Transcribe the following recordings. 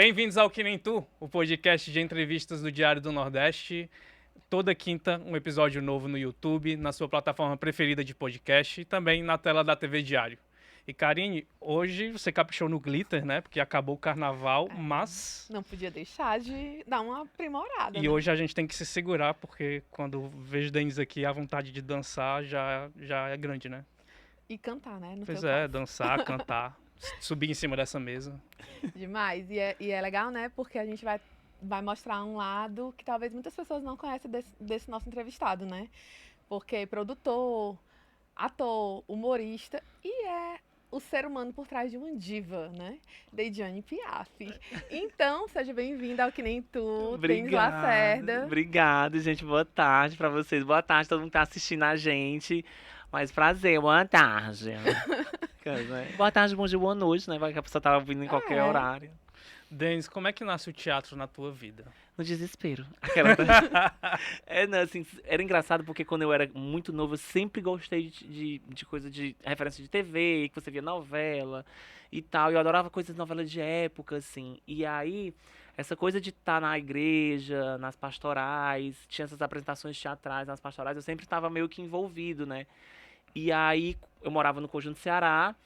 Bem-vindos ao Que Nem Tu, o podcast de entrevistas do Diário do Nordeste. Toda quinta, um episódio novo no YouTube, na sua plataforma preferida de podcast e também na tela da TV Diário. E Karine, hoje você caprichou no glitter, né? Porque acabou o carnaval, mas... Não podia deixar de dar uma aprimorada, E né? hoje a gente tem que se segurar, porque quando vejo Denis aqui, a vontade de dançar já é grande, né? E cantar, né? No Pois teu é, caso. dançar, cantar, subir em cima dessa mesa. Demais. E é legal, né? Porque a gente vai mostrar um lado que talvez muitas pessoas não conhecem desse nosso entrevistado, né? Porque é produtor, ator, humorista e é o ser humano por trás de uma diva, né? Deidjane Piaf. Então, seja bem-vindo ao Que Nem Tu, Denis Lacerda. Obrigado, gente. Boa tarde pra vocês. Boa tarde, todo mundo que tá assistindo a gente. Mas prazer, boa tarde. Boa tarde, bom dia, boa noite, né? Vai que a pessoa tá ouvindo em qualquer horário. Denis, como é que nasce o teatro na tua vida? No desespero. Não, assim, era engraçado porque quando eu era muito novo, eu sempre gostei de coisa de referência de TV, que você via novela e tal. Eu adorava coisas de novela de época, assim. E aí, essa coisa de estar na igreja, nas pastorais, tinha essas apresentações teatrais nas pastorais, eu sempre estava meio que envolvido, né? E aí, eu morava no Conjunto Ceará,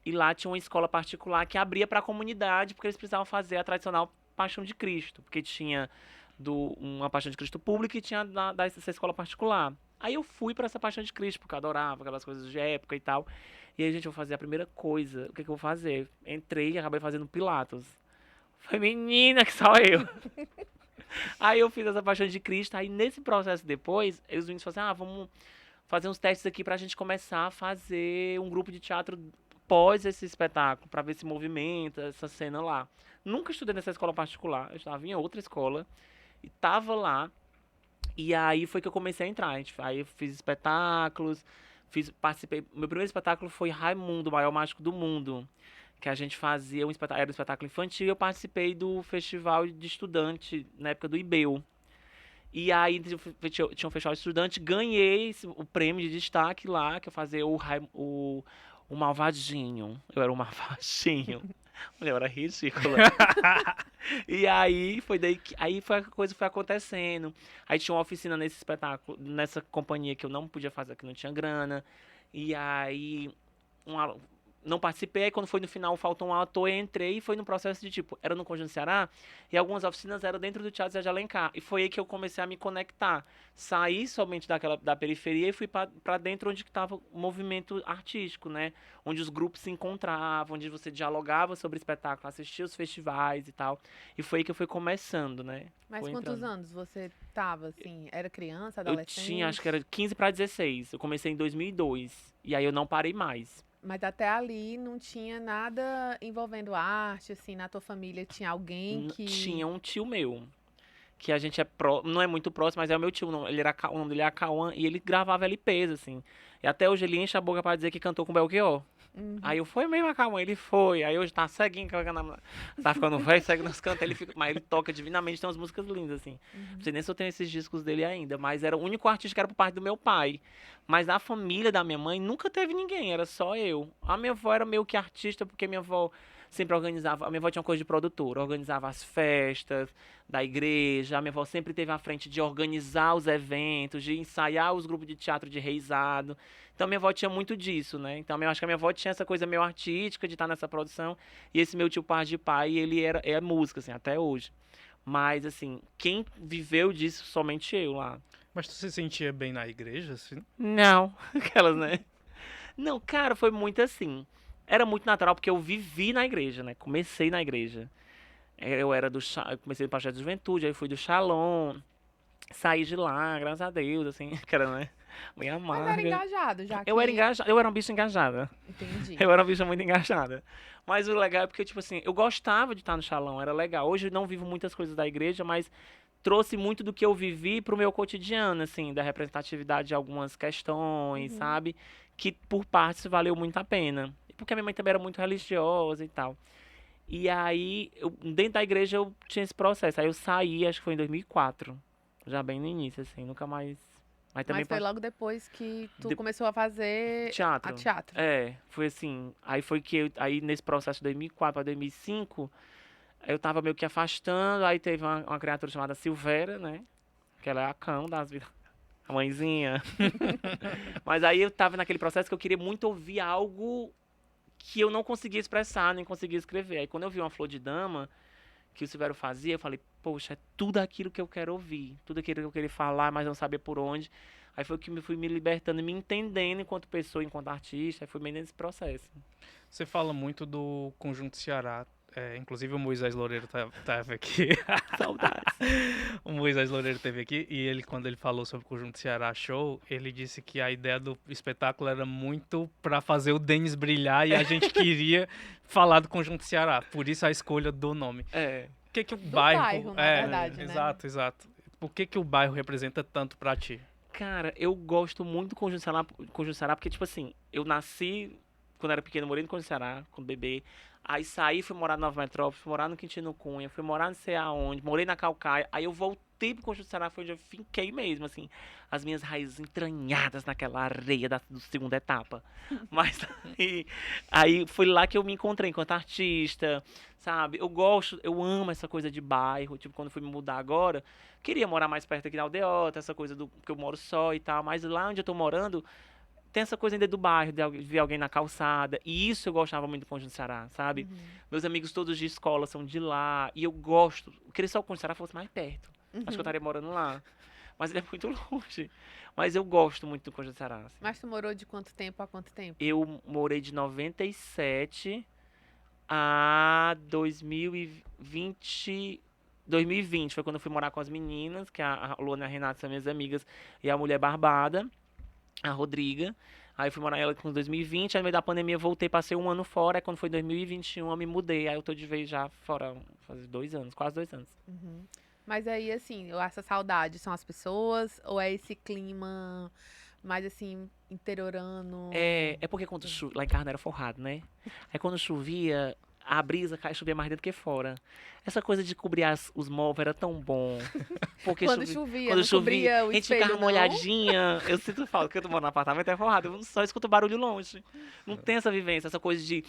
e lá tinha uma escola particular que abria para a comunidade, porque eles precisavam fazer a tradicional Paixão de Cristo, porque tinha uma Paixão de Cristo pública e tinha dessa escola particular. Aí eu fui para essa Paixão de Cristo, porque eu adorava aquelas coisas de época e tal. E aí, gente, eu vou fazer a primeira coisa. O que eu vou fazer? Entrei e acabei fazendo Pilatos. Falei, menina, que só eu. Aí eu fiz essa Paixão de Cristo. Aí nesse processo depois, os meninos falaram assim, vamos fazer uns testes aqui pra gente começar a fazer um grupo de teatro pós esse espetáculo, pra ver se movimenta essa cena lá. Nunca estudei nessa escola particular, eu estava em outra escola e tava lá. E aí foi que eu comecei a entrar. Aí eu fiz espetáculos, participei. Meu primeiro espetáculo foi Raimundo, o maior mágico do mundo. Que a gente fazia era um espetáculo infantil e eu participei do festival de estudante na época do IBEU. E aí tinha um festival de estudante, ganhei o prêmio de destaque lá, que eu fazia o malvadinho. Eu era o malvadinho. Eu era ridícula. E aí foi daí que a coisa foi acontecendo. Aí tinha uma oficina nesse espetáculo, nessa companhia que eu não podia fazer, que não tinha grana. E aí não participei, aí quando foi no final, faltou um ator, eu entrei e foi no processo de tipo, era no Conjunto Ceará, e algumas oficinas eram dentro do Teatro Zé de Alencar, e foi aí que eu comecei a me conectar, saí somente da periferia e fui para dentro onde estava o movimento artístico, né, onde os grupos se encontravam, onde você dialogava sobre espetáculo, assistia os festivais e tal, e foi aí que eu fui começando, né. Mas Foi quantos entrando. anos você tava, assim? Era criança, Eu adolescente? tinha, acho que era 15 para 16, eu comecei em 2002, e aí eu não parei mais. Mas até ali não tinha nada envolvendo arte, assim, na tua família tinha alguém que... Tinha um tio meu, que a gente não é muito próximo, mas é o meu tio, não, o nome dele era Cauã, e ele gravava LPs, assim. E até hoje ele enche a boca pra dizer que cantou com o Belchior. Aí eu fui mesmo a Cauã, ele foi. Aí hoje tá ceguinho, tá ficando velho, segue nos cantos, mas ele toca divinamente, tem umas músicas lindas, assim. Não sei nem se eu tenho esses discos dele ainda, mas era o único artista que era por parte do meu pai. Mas na família da minha mãe nunca teve ninguém, era só eu. A minha avó era meio que artista, porque minha avó sempre organizava. A minha avó tinha uma coisa de produtora, organizava as festas da igreja. A minha avó sempre teve à frente de organizar os eventos, de ensaiar os grupos de teatro de reisado. Então minha avó tinha muito disso, né? Então eu acho que a minha avó tinha essa coisa meio artística de estar nessa produção. E esse meu tio par de pai, ele é música, assim, até hoje. Mas, assim, quem viveu disso, somente eu lá. Mas tu se sentia bem na igreja, assim? Não, aquelas, né? Não, cara, foi muito assim. Era muito natural, porque eu vivi na igreja, né? Comecei na igreja. Eu comecei no projeto de juventude, aí fui do Shalom. Saí de lá, graças a Deus, assim, que era, né? Bem Mas era amarga. engajado, já que... Eu era engajada, eu era uma bicha engajada. Entendi. Eu era uma bicha muito engajada. Mas o legal é porque, tipo assim, eu gostava de estar no Shalom, era legal. Hoje eu não vivo muitas coisas da igreja, mas trouxe muito do que eu vivi pro meu cotidiano, assim, da representatividade de algumas questões, sabe? Que por partes valeu muito a pena. Porque a minha mãe também era muito religiosa e tal. E aí, dentro da igreja eu tinha esse processo. Aí eu saí, acho que foi em 2004. Já bem no início, assim, nunca mais. Mas também Mas foi logo depois que tu começou a fazer a teatro. teatro. É, foi assim. Aí foi que aí nesse processo de 2004 para 2005, Eu tava meio que afastando, aí teve uma criatura chamada Silvéria, né? Que ela é a cão das vidas. A mãezinha. Mas aí eu tava naquele processo que eu queria muito ouvir algo que eu não conseguia expressar, nem conseguia escrever. Aí quando eu vi uma Flor de Dama, que o Silvério fazia, eu falei, poxa, é tudo aquilo que eu quero ouvir. Tudo aquilo que eu queria falar, mas não sabia por onde. Aí foi que eu fui me libertando e me entendendo enquanto pessoa, enquanto artista. Aí fui meio nesse processo. Você fala muito do Conjunto Ceará. Inclusive o Moisés Loureiro tava aqui. Saudades. O Moisés Loureiro esteve aqui e ele, quando ele falou sobre o Conjunto Ceará Show, ele disse que a ideia do espetáculo era muito para fazer o Denis brilhar e a gente queria falar do Conjunto Ceará. Por isso a escolha do nome. É. O que o Do bairro... bairro, na verdade, né? Exato, exato. Por que o bairro representa tanto para ti? Cara, eu gosto muito do Conjunto Ceará porque, tipo assim, eu nasci, quando era pequeno, morei no Conjunto Ceará, quando bebê. Aí saí, fui morar na Nova Metrópole, fui morar no Quintino Cunha, fui morar não sei aonde, morei na Caucaia. Aí eu voltei pro Conjunto Ceará, foi onde eu fiquei mesmo, assim. As minhas raízes entranhadas naquela areia da segunda etapa. Mas aí foi lá que eu me encontrei enquanto artista, sabe? Eu amo essa coisa de bairro. Tipo, quando fui me mudar agora, queria morar mais perto aqui da Aldeota, essa coisa do que eu moro só e tal. Mas lá onde eu tô morando, tem essa coisa ainda do bairro, de ver alguém na calçada. E isso eu gostava muito do Conjunto Ceará, sabe? Meus amigos todos de escola são de lá. E eu gosto. Eu queria só que o Conjunto Ceará fosse mais perto. Acho que eu estaria morando lá. Mas ele é muito longe. Mas eu gosto muito do Conjunto Ceará. Assim. Mas tu morou de quanto tempo a quanto tempo? Eu morei de 97 a 2020. 2020 foi quando eu fui morar com as meninas, que a Luana e a Renata são minhas amigas, e a mulher barbada, a Rodriga. Aí eu fui morar ela com 2020, aí no meio da pandemia eu voltei, passei um ano fora, aí quando foi 2021 eu me mudei, aí eu tô de vez já fora, faz 2 anos, quase 2 anos. Mas aí, assim, essa saudade são as pessoas ou é esse clima mais, assim, interiorano? É porque quando chovia, lá em casa não era forrado, né? Aí quando chovia, a brisa chovia mais dentro que fora. Essa coisa de cobrir os móveis era tão bom. Porque Quando chovia, quando não chovia, cobria o a gente espelho, ficava não? molhadinha. Eu sinto falta, porque eu tô morando no apartamento, é forrado. Eu só escuto barulho longe. Não tem essa vivência, essa coisa de...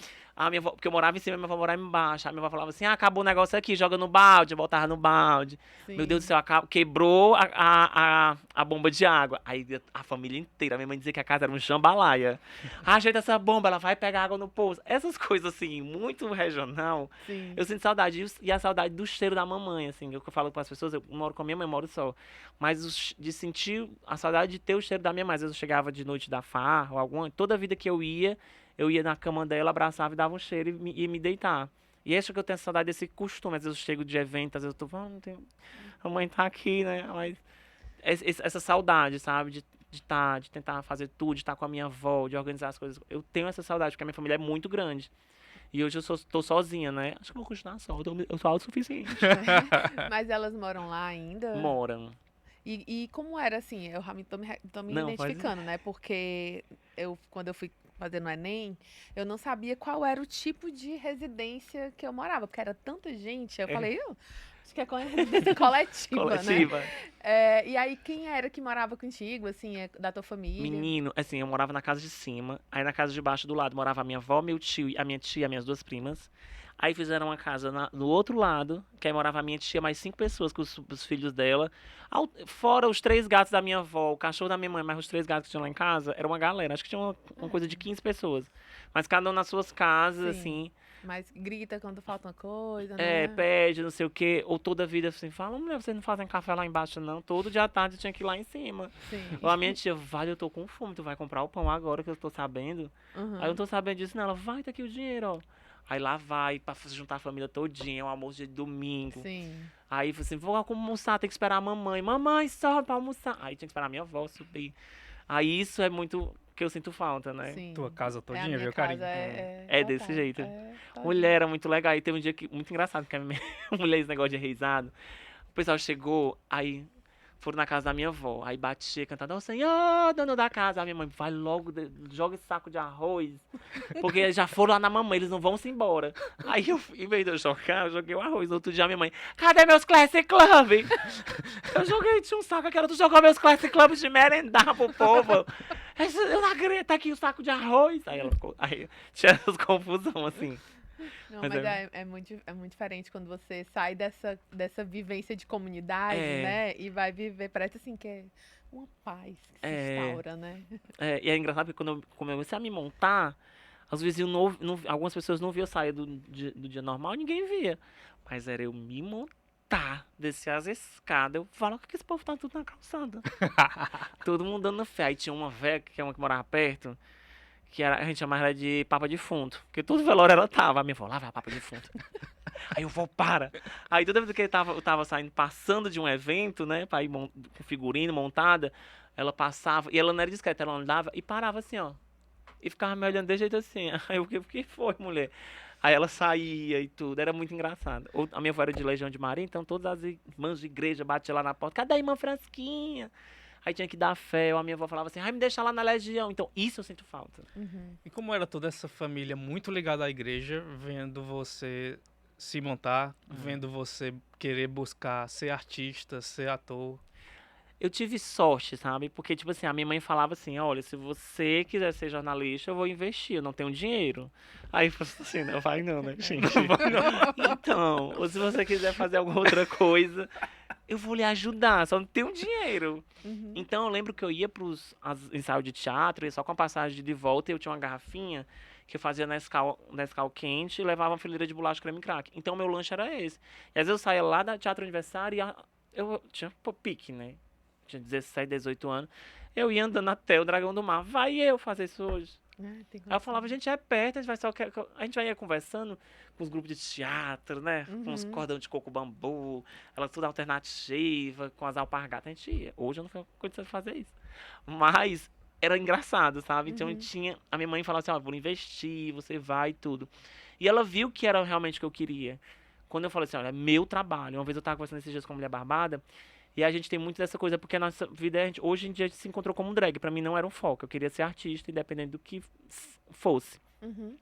minha avó, porque eu morava em cima, minha avó morava embaixo. A minha avó falava assim, acabou o negócio aqui, joga no balde. Eu voltava no balde. Sim. Meu Deus do céu, quebrou a bomba de água. Aí a família inteira, a minha mãe dizia que a casa era um jambalaya. Ajeita essa bomba, ela vai pegar água no poço. Essas coisas, assim, muito regional. Sim. Eu sinto saudade. E a saudade do cheiro da mamãe, assim. É o que eu falo para as pessoas, eu moro com a minha mãe, moro só. Mas de sentir a saudade de ter o cheiro da minha mãe. Às vezes eu chegava de noite da farra ou alguma... Toda vida que eu ia na cama dela, abraçava e dava um cheiro e ia me deitar. E acho que eu tenho saudade desse costume. Às vezes eu chego de evento, às vezes eu tô falando, a mãe tá aqui, né? Mas essa saudade, sabe? De tentar fazer tudo, de estar com a minha avó, de organizar as coisas. Eu tenho essa saudade, porque a minha família é muito grande. E hoje eu tô sozinha, né? Acho que eu vou continuar só, eu sou autossuficiente. Mas elas moram lá ainda? Moram. E como era, assim, eu realmente tô me Não, identificando, né? Porque quando eu fui fazendo o Enem, eu não sabia qual era o tipo de residência que eu morava, porque era tanta gente. Eu falei, acho que é residência coletiva, né? E aí, quem era que morava contigo, assim, da tua família? Menino, assim, eu morava na casa de cima, aí na casa de baixo do lado morava a minha avó, meu tio, a minha tia, minhas 2 primas. Aí fizeram uma casa no outro lado, que aí morava a minha tia, mais 5 pessoas com os filhos dela. Fora os 3 gatos da minha avó, o cachorro da minha mãe, mais os 3 gatos que tinham lá em casa, era uma galera. Acho que tinha uma coisa de 15 pessoas. Mas cada um nas suas casas, Sim. assim. Mas grita quando falta uma coisa, né? Pede, não sei o quê. Ou toda vida assim, fala, mulher, vocês não fazem café lá embaixo, não. Todo dia à tarde eu tinha que ir lá em cima. Sim. Ou a minha tia, vale, eu tô com fome, tu vai comprar o pão agora que eu tô sabendo. Uhum. Aí eu não tô sabendo disso, não. Ela, vai, tá aqui o dinheiro, ó. Aí lá vai, pra juntar a família todinha, é um almoço de domingo. Sim. Aí falei assim, vou almoçar, tem que esperar a mamãe. Mamãe, sobe pra almoçar. Aí tinha que esperar a minha avó subir. Aí isso é muito que eu sinto falta, né? Sim. Tua casa a todinha, minha viu, casa Carinho? É desse total, jeito. total. Mulher, era muito legal. Aí teve um dia muito engraçado, que a minha mulher, esse negócio de reizado. O pessoal chegou, aí foram na casa da minha avó. Aí batia, cantando, ô senhor, dono da casa. A minha mãe, vai logo, joga esse saco de arroz. Porque já foram lá na mamãe, eles não vão se embora. Aí eu, em vez de eu jogar, eu joguei o arroz. No outro dia a minha mãe, cadê meus Classic Club? Eu joguei, tinha um saco aqui, tu jogou meus Classic Clubs de merendar pro povo. Eu não acredito, tá aqui o saco de arroz. Aí ela ficou, aí tinha essas confusão assim. Não, Mas mas é muito diferente quando você sai dessa vivência de comunidade, É. né? E vai viver, parece assim que é uma paz que se É. instaura, né? E é engraçado porque quando eu comecei a me montar, os vizinhos algumas pessoas não viam eu sair do dia normal, ninguém via. Mas era eu me montar, descer as escadas, eu falo, o que esse povo tá tudo na calçada? Todo mundo dando fé. Aí tinha uma velha, que é uma que morava perto, a gente chamava ela de papa defunto, porque todo velório ela tava. A minha avó, lá vai a papa defunto. Aí eu vou, para. Aí toda vez que eu tava saindo, passando de um evento, né, pra ir com figurino montada, ela passava, e ela não era discreta, ela andava e parava assim, ó. E ficava me olhando desse jeito assim. Aí eu, o que foi, mulher? Aí ela saía e tudo, era muito engraçado. A minha avó era de Legião de Maria, então todas as irmãs de igreja batiam lá na porta, cadê a irmã Frasquinha? Aí tinha que dar fé, ou a minha avó falava assim, ai, me deixa lá na Legião. Então, isso eu sinto falta. Uhum. E como era toda essa família muito ligada à igreja, vendo você se montar, vendo você querer buscar ser artista, ser ator. Eu tive sorte, sabe? Porque, tipo assim, a minha mãe falava assim, olha, se você quiser ser jornalista, eu vou investir, eu não tenho dinheiro. Aí eu falei assim, não vai não, né, gente? Então, ou se você quiser fazer alguma outra coisa, eu vou lhe ajudar, só não tenho dinheiro. Uhum. Então eu lembro que eu ia pros ensaios de teatro, ia só com a passagem de volta, e eu tinha uma garrafinha que eu fazia Nescau quente e levava uma fileira de bolacha creme crack. Então meu lanche era esse. E às vezes eu saía lá da Teatro Aniversário e eu tinha pique, né? Tinha 17, 18 anos. Eu ia andando até o Dragão do Mar. Vai eu fazer isso hoje. Tem Aí eu falava, gente, é perto, a gente vai ia conversando com os grupos de teatro, né? Com os cordão de coco bambu, ela tudo alternativa, com as alpargatas, a gente ia. Hoje eu não tenho condição de fazer isso. Mas era engraçado, sabe? Então a minha mãe falava assim, ó, vou investir, você vai e tudo. E ela viu que era realmente o que eu queria. Quando eu falei assim, olha, é meu trabalho. Uma vez eu tava conversando esses dias com a Mulher Barbada, e a gente tem muito dessa coisa, porque a nossa vida, hoje em dia, a gente se encontrou como drag. Pra mim não era um foco. Eu queria ser artista, independente do que fosse. Uhum.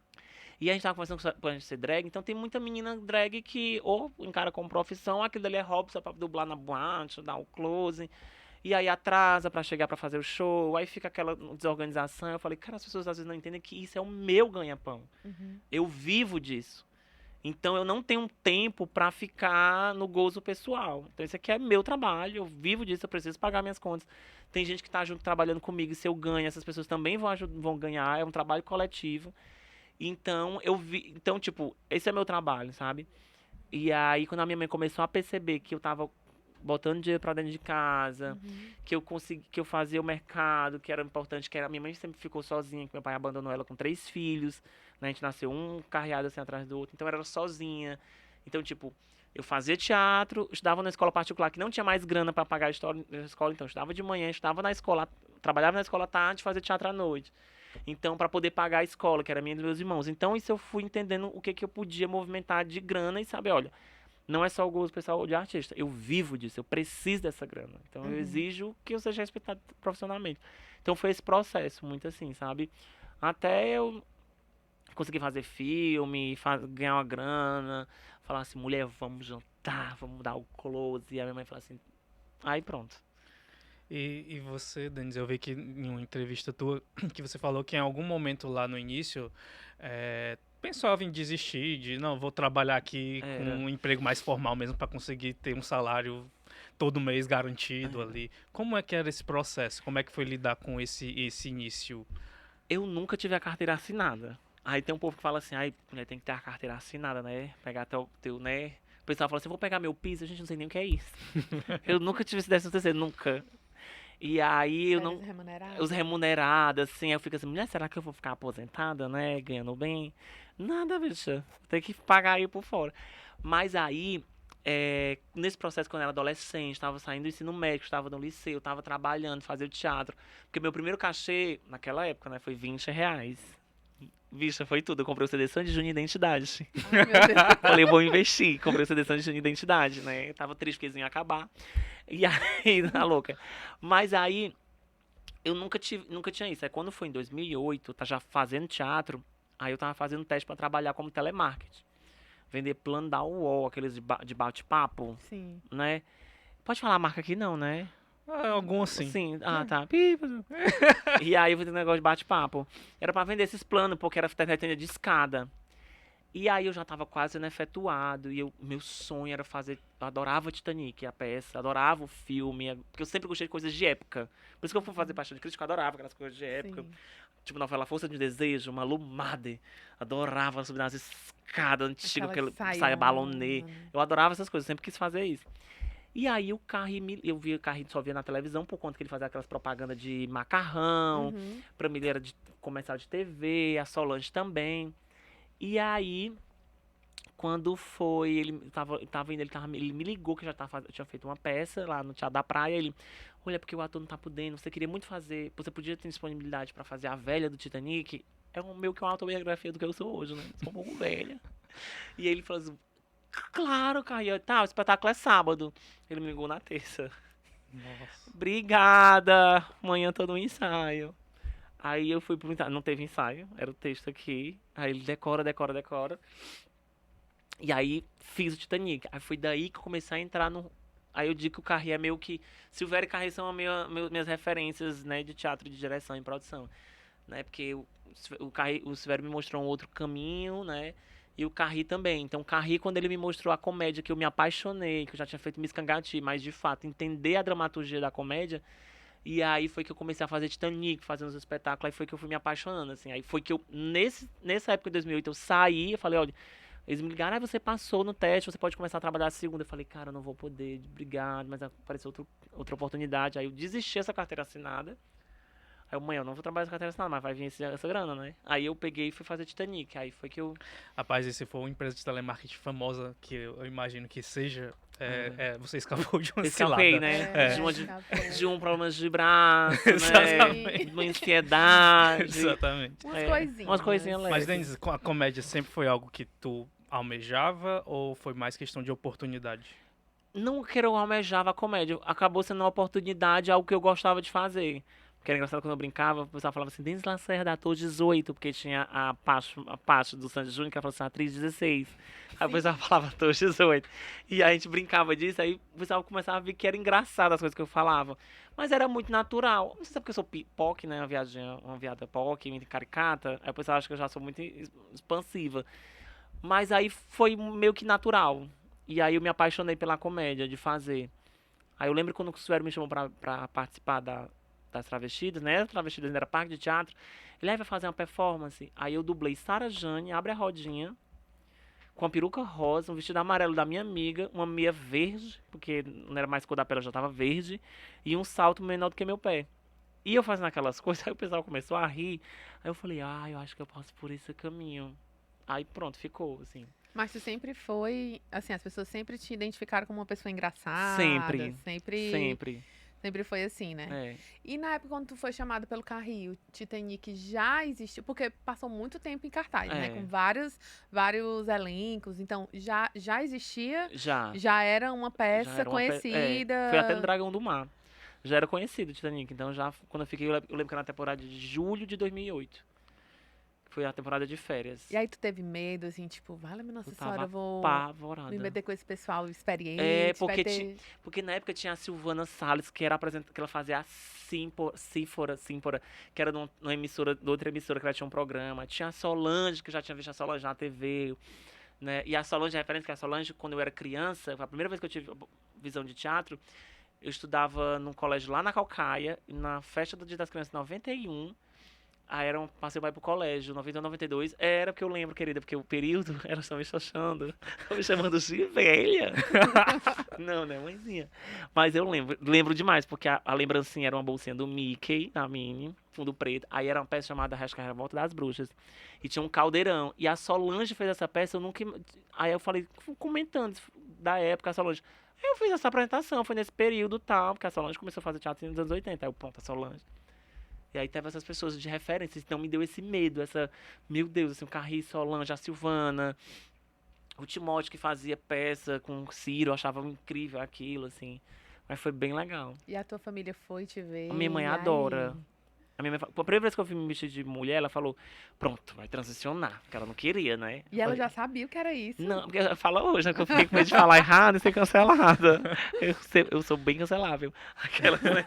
E a gente tava conversando com a gente ser drag, então tem muita menina drag que ou encara como profissão, aquilo ali é hobby só pra dublar na boate, dar o close. E aí atrasa pra chegar pra fazer o show, aí fica aquela desorganização. Eu falei, cara, as pessoas às vezes não entendem que isso é o meu ganha-pão. Eu vivo disso. Então eu não tenho tempo pra ficar no gozo pessoal. Então isso aqui é meu trabalho, eu vivo disso, eu preciso pagar minhas contas. Tem gente que tá junto trabalhando comigo, e se eu ganho, essas pessoas também vão ganhar, é um trabalho coletivo. Então então tipo, esse é meu trabalho, sabe? E aí quando a minha mãe começou a perceber que eu tava botando dinheiro pra dentro de casa, que eu fazia o mercado, que era importante, que era, a minha mãe sempre ficou sozinha, que meu pai abandonou ela com 3 filhos, né? A gente nasceu um carreado assim atrás do outro, então ela era sozinha. Então, tipo, eu fazia teatro, estudava na escola particular, que não tinha mais grana pra pagar a escola, então eu estudava de manhã, estudava na escola, trabalhava na escola à tarde, fazia teatro à noite. Então, para poder pagar a escola, que era minha e dos meus irmãos. Então, isso eu fui entendendo o que eu podia movimentar de grana e saber, olha, não é só o gosto pessoal de artista. Eu vivo disso, eu preciso dessa grana. Então eu exijo que eu seja respeitado profissionalmente. Então foi esse processo, muito assim, sabe? Até eu conseguir fazer filme, ganhar uma grana, falar assim, mulher, vamos jantar, vamos dar o close. E a minha mãe fala assim, aí pronto. E você, Denis, eu vi que em uma entrevista tua, que você falou que em algum momento lá no início, pensava em desistir, de não, vou trabalhar aqui com um emprego mais formal mesmo para conseguir ter um salário todo mês garantido ali. Como é que era esse processo? Como é que foi lidar com esse início? Eu nunca tive a carteira assinada. Aí tem um povo que fala assim, ai, mulher, tem que ter a carteira assinada, né? Pegar até o teu, né? O pessoal fala assim, vou pegar meu piso, a gente não sei nem o que é isso. Eu nunca tive esse décimo terceiro, nunca. E aí eu não. Os remunerados, assim, eu fico assim, mulher, será que eu vou ficar aposentada, né? Ganhando bem? Nada, bicha. Tem que pagar aí por fora. Mas aí, nesse processo, quando eu era adolescente, estava saindo do ensino médio, estava no liceu, estava trabalhando, fazia teatro. Porque meu primeiro cachê, naquela época, né, foi R$20. Bicha, foi tudo. Eu comprei o CD Sandy Júnior Identidade. Ai, meu Deus. Falei, vou investir. Comprei o CD Sandy Júnior Identidade, né? Eu tava triste porque eles iam acabar. E aí, na louca. Mas aí, eu nunca tinha isso. Aí quando foi em 2008, tá já fazendo teatro, aí eu tava fazendo teste pra trabalhar como telemarketing. Vender plano da UOL, aqueles de bate-papo, Sim. né? Pode falar a marca aqui não, né? Algum assim. Sim, tá. E aí eu fiz um negócio de bate-papo. Era pra vender esses planos, porque era internet de escada. E aí eu já tava quase sendo efetuado, e meu sonho era fazer, eu adorava Titanic, a peça, adorava o filme, porque eu sempre gostei de coisas de época. Por isso que eu fui fazer Paixão de Cristo, eu adorava aquelas coisas de época. Sim. Tipo, novela Força de Desejo, Malu Mader, adorava subir nas escadas antigas, Aquela aquele saia balonê. saiona, né? Eu adorava essas coisas, sempre quis fazer isso. E aí o Carri, eu via o Carri, só via na televisão, por conta que ele fazia aquelas propagandas de macarrão, Uhum. pra mim ele era de comercial de TV, a Solange também. E aí, quando foi, ele me ligou que eu já eu tinha feito uma peça lá no Teatro da Praia, ele, olha, porque o ator não tá podendo, você queria muito fazer, você podia ter disponibilidade pra fazer a velha do Titanic? É meio que uma autobiografia do que eu sou hoje, né? Sou um pouco velha. E ele falou assim, claro, Caio, tá, o espetáculo é sábado. Ele me ligou na terça. Nossa. Obrigada, amanhã todo um ensaio. Aí eu fui pro ensaio, não teve ensaio, era o texto aqui. Aí ele decora, decora, decora. E aí fiz o Titanic. Aí foi daí que eu comecei a entrar no. Aí eu digo que o Carré é meio que. Silvério e Carré são minhas referências, né, de teatro, de direção e produção. Né? Porque o Silvério me mostrou um outro caminho, né? E o Carré também. Então, o Carré, quando ele me mostrou a comédia, que eu me apaixonei, que eu já tinha feito Miss Cangati, mas de fato, entender a dramaturgia da comédia. E aí foi que eu comecei a fazer Titanic, fazendo os espetáculos, aí foi que eu fui me apaixonando, assim. Aí foi que eu, nessa época de 2008, eu saí, eu falei, olha, eles me ligaram, você passou no teste, você pode começar a trabalhar a segunda. Eu falei, cara, eu não vou poder, obrigado, mas apareceu outra oportunidade. Aí eu desisti essa carteira assinada. Aí eu, mãe, eu não vou trabalhar essa carteira assinada, mas vai vir essa grana, né? Aí eu peguei e fui fazer Titanic. Aí foi que eu. Rapaz, e se for uma empresa de telemarketing famosa, que eu imagino que seja, você escapou de uma Escapei, cilada. né? É, De escapou. um problema de braço, né? Exatamente. De uma ansiedade. Exatamente. Umas É, coisinhas. umas coisinhas Mas, leves. Denise, a comédia sempre foi algo que tu almejava ou foi mais questão de oportunidade? Não que eu almejava a comédia, acabou sendo uma oportunidade, algo que eu gostava de fazer. Porque era engraçado quando eu brincava, o pessoal falava assim, Denise Lacerda, ator 18, porque tinha a Pacho do Sandy Júnior, que ela falou assim, atriz 16. Aí o pessoal falava ator 18. E aí a gente brincava disso, aí o pessoal começava a ver que era engraçado as coisas que eu falava. Mas era muito natural. Não sei se é porque eu sou POC, né, uma viada POC, muito caricata, aí o pessoal acha que eu já sou muito expansiva. Mas aí foi meio que natural. E aí eu me apaixonei pela comédia, de fazer. Aí eu lembro quando o Suero me chamou pra participar das Travestidas, né? As Travestidas ainda era parque de teatro. Ele aí vai fazer uma performance. Aí eu dublei Sara Jane, Abre a Rodinha, com a peruca rosa, um vestido amarelo da minha amiga, uma meia verde, porque não era mais cor da pele, já tava verde, e um salto menor do que meu pé. E eu fazendo aquelas coisas, aí o pessoal começou a rir. Aí eu falei, eu acho que eu posso por esse caminho. Aí pronto, ficou, assim. Mas tu sempre foi, assim, as pessoas sempre te identificaram como uma pessoa engraçada. Sempre. Sempre, Sempre. sempre foi assim, né? É. E na época quando tu foi chamado pelo Carril, Titanic já existiu, porque passou muito tempo em cartaz, né? É. Com vários elencos. Então, já existia, Já. já era uma Já peça era conhecida. Foi até no Dragão do Mar. Já era conhecido o Titanic. Então, já quando eu fiquei, eu lembro que era na temporada de julho de 2008. Foi a temporada de férias. E aí tu teve medo, assim, tipo, vale, minha Nossa Eu Senhora, tava eu vou apavorada. me meter com esse pessoal experiente. É, vai porque, ter... porque na época tinha a Silvana Salles, que era apresentadora, que ela fazia a Símpora, que era numa emissora, de outra emissora que ela tinha um programa. Tinha a Solange, que eu já tinha visto a Solange na TV, né? E a Solange, a referência que a Solange, quando eu era criança, foi a primeira vez que eu tive visão de teatro, eu estudava num colégio lá na Calcaia, e na festa do Dia das Crianças, em 91. Aí passei para ir pro colégio, 91, 92. Era porque eu lembro, querida, porque o período, elas estão me achando, estão me chamando de velha. Não, né, mãezinha? Mas eu lembro demais, porque a lembrancinha era uma bolsinha do Mickey, da Minnie, fundo preto. Aí era uma peça chamada Hashtag Revolta das Bruxas. E tinha um caldeirão. E a Solange fez essa peça, eu nunca... Aí eu falei, comentando da época, a Solange... Eu fiz essa apresentação, foi nesse período e tal, porque a Solange começou a fazer teatro nos anos 80. Aí eu, pronto, a Solange. E aí teve essas pessoas de referência, então me deu esse medo, meu Deus, assim, o Carri, Solange, a Silvana, o Timóteo que fazia peça com o Ciro, eu achava incrível aquilo, assim, mas foi bem legal. E a tua família foi te ver? A minha mãe e aí? adora, A minha mãe, a primeira vez que eu fui me vestir de mulher, ela falou, pronto, vai transicionar. Porque ela não queria, né? E ela já sabia o que era isso? Não, porque ela fala hoje, né, que eu fiquei com medo de falar errado e ser cancelada. Eu sou bem cancelável. Aquela, né?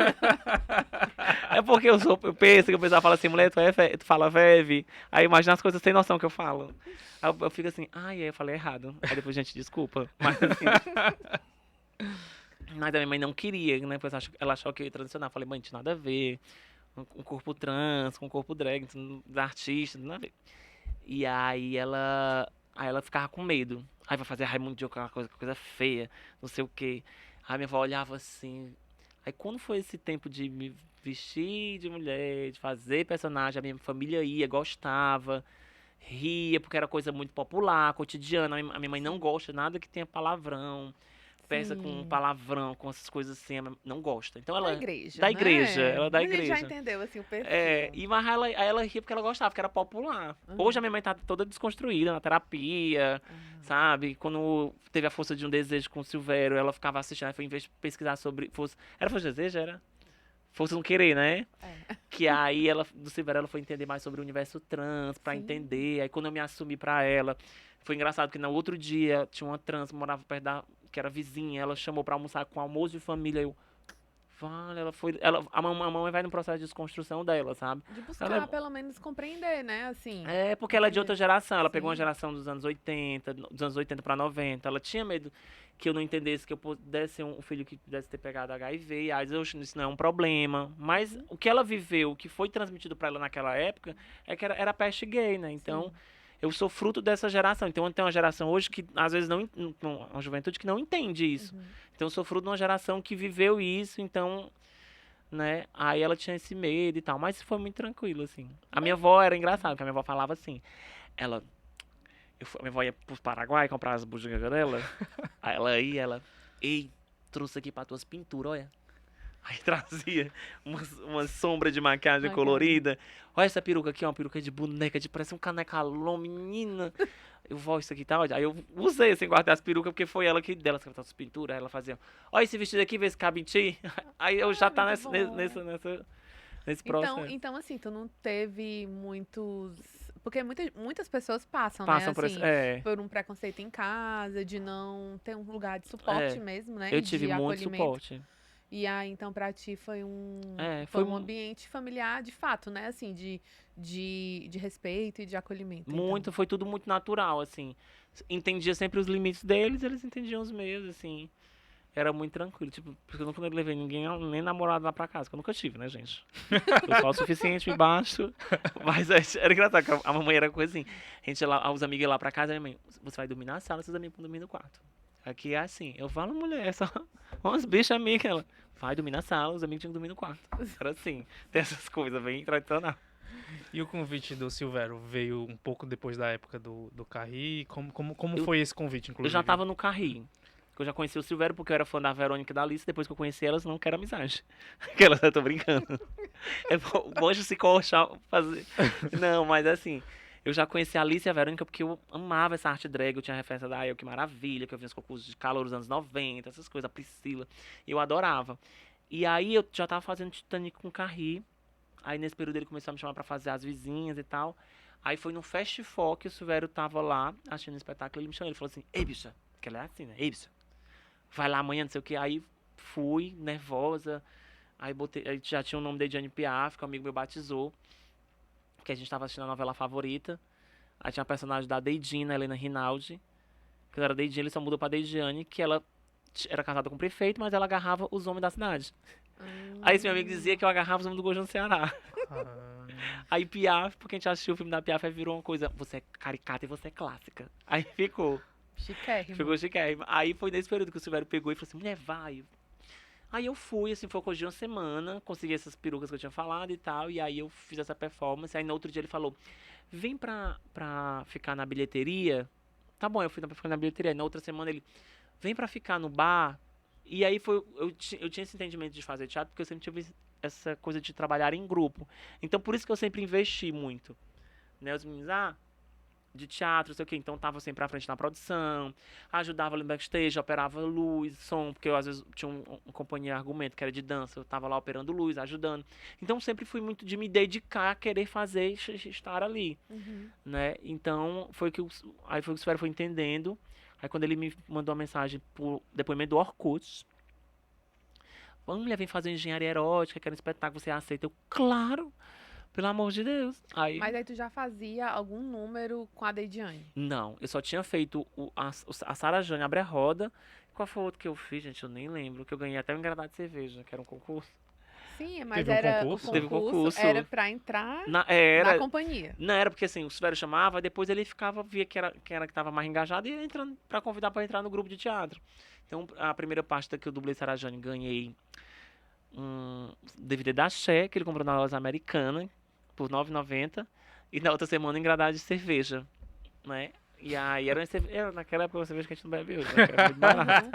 É porque eu penso que o pessoal fala assim, mulher, tu fala veve. Aí imagina as coisas sem noção que eu falo. Aí eu fico assim, ai, eu falei errado. Aí depois, gente, desculpa. Mas assim. Mas a minha mãe não queria, né? Pois ela achou que eu ia transicionar. Eu falei, mãe, não tinha nada a ver. Um corpo trans, com um corpo drag, da artista, nada a ver. E aí ela ficava com medo. Aí vai fazer Raimundo de aquela coisa feia, não sei o quê. Aí minha avó olhava assim. Aí quando foi esse tempo de me vestir de mulher, de fazer personagem, a minha família ia, gostava, ria, porque era coisa muito popular, cotidiana. A minha mãe não gosta de nada que tenha palavrão, peça com Sim. palavrão, com essas coisas assim, ela não gosta. Então Da ela. igreja, Da né? igreja, ela é da A gente já igreja. entendeu, assim, o perfil. Mas aí ela ria porque ela gostava, porque era popular. Hoje a minha mãe tá toda desconstruída na terapia, sabe? Quando teve a Força de um Desejo com o Silvério, ela ficava assistindo, aí foi em vez de pesquisar sobre força. Era Força de Desejo, era? Força Não Querer, né? É. Que aí do Silvério ela foi entender mais sobre o universo trans, pra Sim. entender. Aí quando eu me assumi pra ela, foi engraçado que no outro dia tinha uma trans que morava perto que era vizinha, ela chamou pra almoçar com almoço de família, vale, a mamãe vai no processo de desconstrução dela, sabe? De buscar, Ela pelo menos, compreender, né? Assim. porque ela é de outra geração, ela pegou uma Sim. geração dos anos 80 pra 90, ela tinha medo que eu não entendesse que eu pudesse ser um filho que pudesse ter pegado HIV, aí isso não é um problema, mas o que ela viveu, o que foi transmitido pra ela naquela época, é que era peste gay, né? Então, Sim. eu sou fruto dessa geração. Então, tem uma geração hoje que, às vezes, uma juventude que não entende isso. Então, eu sou fruto de uma geração que viveu isso, então, né? Aí ela tinha esse medo e tal, mas foi muito tranquilo, assim. A minha avó era engraçada, porque a minha avó falava assim, ela... a minha avó ia pro Paraguai comprar as bugigangas dela, aí ei, trouxe aqui pra tuas pinturas, olha. Aí trazia uma sombra de maquiagem Maquiagem. colorida. Olha essa peruca aqui, ó, uma peruca de boneca, parece um canecalão, menina. Eu vou, isso aqui tá, olha. Aí eu usei, assim, guardei as perucas, porque foi ela que dela, que as pinturas, aí ela fazia, olha esse vestido aqui, vê se cabe em ti. Aí eu já tá muito nesse processo. Então, assim, tu não teve muitos. Porque muitas pessoas passam, Passam né? por esse... Assim, por um preconceito em casa, de não ter um lugar de suporte mesmo, né? Eu e tive de muito acolhimento. suporte. E aí, então, pra ti foi Foi um ambiente familiar de fato, né? Assim, de respeito e de acolhimento. Muito, foi tudo muito natural, assim. Entendia sempre os limites deles, eles entendiam os meus, assim. Era muito tranquilo, tipo, porque eu nunca levei ninguém, nem namorado lá pra casa, que eu nunca tive, né, gente? Eu só o suficiente embaixo, mas era engraçado, que a mamãe era coisa assim, a gente ia lá, os amigos iam lá pra casa, a minha mãe, você vai dormir na sala, seus amigos vão dormir no quarto. Aqui é assim, eu falo, mulher, é só umas bichas amigas, ela vai dormir na sala, os amigos tinham que dormir no quarto. Era assim, tem essas coisas bem tradicionais. E o convite do Silvério veio um pouco depois da época do Carri? Como foi esse convite, Eu inclusive? já tava no Carri. Eu já conheci o Silvério porque eu era fã da Verônica e da Alice. Depois que eu conheci elas, não quero amizade. Aquelas, eu tô brincando. É bom se coxar, fazer. Não, mas assim, eu já conheci a Alice e a Verônica porque eu amava essa arte drag. Eu tinha referência da Eu Que Maravilha, que eu vi os concursos de calor dos anos 90, essas coisas, a Priscila. Eu adorava. E aí eu já tava fazendo Titanic com o Carri. Aí nesse período ele começou a me chamar pra fazer as vizinhas e tal. Aí foi no Festival que o Silvério tava lá, assistindo o espetáculo, ele me chamou, ele falou assim, ei, bicha, que ela é assim, né? Ei, bicha, vai lá amanhã, não sei o que. Aí fui, nervosa. Aí já tinha o nome da Ediane Piaf, que um amigo meu batizou. Que a gente tava assistindo a novela favorita. Aí tinha a personagem da Deidina, Helena Rinaldi. Que ela era Deidina, ele só mudou pra Deidiane, que ela era casada com o prefeito, mas ela agarrava os homens da cidade. Aí esse meu amigo dizia que eu agarrava os homens do Gojão no Ceará. Aí Piaf, porque a gente assistiu o filme da Piaf, aí virou uma coisa, você é caricata e você é clássica. Aí ficou. Chiquérrimo. Ficou chiquérrimo. Aí foi nesse período que o Silvério pegou e falou assim, mulher, vai. Aí eu fui, assim, foi coisa de uma semana, consegui essas perucas que eu tinha falado e tal, e aí eu fiz essa performance. Aí no outro dia ele falou, vem pra ficar na bilheteria. Tá bom, eu fui pra ficar na bilheteria. Aí na outra semana ele, vem pra ficar no bar. E aí eu tinha esse entendimento de fazer teatro, porque eu sempre tive essa coisa de trabalhar em grupo. Então por isso que eu sempre investi muito. Né, os meninos, de teatro, sei o quê. Então tava sempre à frente na produção, ajudava ali no backstage, operava luz, som, porque eu às vezes tinha uma companhia argumento que era de dança, eu tava lá operando luz, ajudando. Então sempre fui muito de me dedicar a querer fazer e estar ali, Uhum. né? Então aí foi que o Sfera foi entendendo. Aí quando ele me mandou uma mensagem por depoimento do Orkut, vamos, mulher, vem fazer engenharia erótica, quero um espetáculo, você aceita? Eu, claro, pelo amor de Deus. Aí, Mas aí tu já fazia algum número com a Deidiane? não, eu só tinha feito a Sara Jane Abre a Roda. Qual foi o outro que eu fiz, gente? Eu nem lembro. Que eu ganhei até um engradado de cerveja, que era um concurso. Sim, mas Teve um era concurso? Teve um concurso. era pra entrar na Era, companhia. não era porque assim, o Sfera chamava, depois ele ficava, via quem era que tava mais engajado e ia entrando pra convidar pra entrar no grupo de teatro. Então, a primeira parte que eu dublei Sara Jane, ganhei um DVD da Xé, que ele comprou na loja americana, por R$ 9,90. E na outra semana, engradado de cerveja, né? E aí, naquela época, uma cerveja que a gente não bebe hoje, né? Que era muito barato.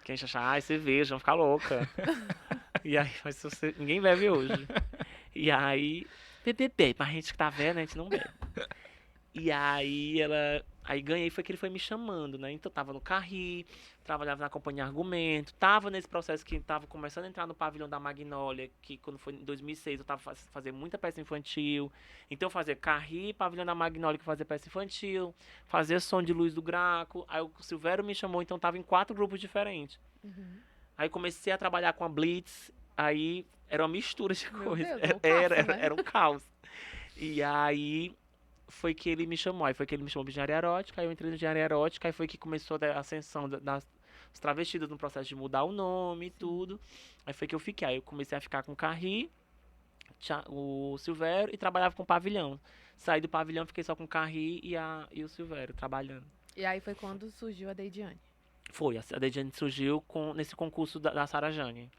Que a gente achava, ai, cerveja, vamos ficar louca. E aí, mas ninguém bebe hoje. E aí, bebe, mas a gente que tá vendo, a gente não bebe. E aí aí ganhei, foi que ele foi me chamando, né? Então tava no Carri, trabalhava na companhia Argumento, tava nesse processo que tava começando a entrar no pavilhão da Magnólia, que quando foi em 2006 eu tava fazendo muita peça infantil. Então eu fazia Carri, pavilhão da Magnólia, que fazia peça infantil, fazia som de luz do Graco. Aí o Silvério me chamou, então tava em 4 grupos diferentes. Uhum. Aí comecei a trabalhar com a Blitz, aí era uma mistura de Meu coisas. Deus, loucaço, né? Era um caos. E aí foi que ele me chamou. Aí foi que ele me chamou de engenharia erótica, aí eu entrei na engenharia erótica, aí foi que começou a ascensão das travestidas no processo de mudar o nome e tudo. Aí foi que eu fiquei. Aí eu comecei a ficar com o Carri, o Silvério e trabalhava com o Pavilhão. Saí do Pavilhão, fiquei só com o Carri e o Silvério trabalhando. E aí foi quando surgiu a Deidiane. Foi, a Dejane surgiu nesse concurso da Sara Jane.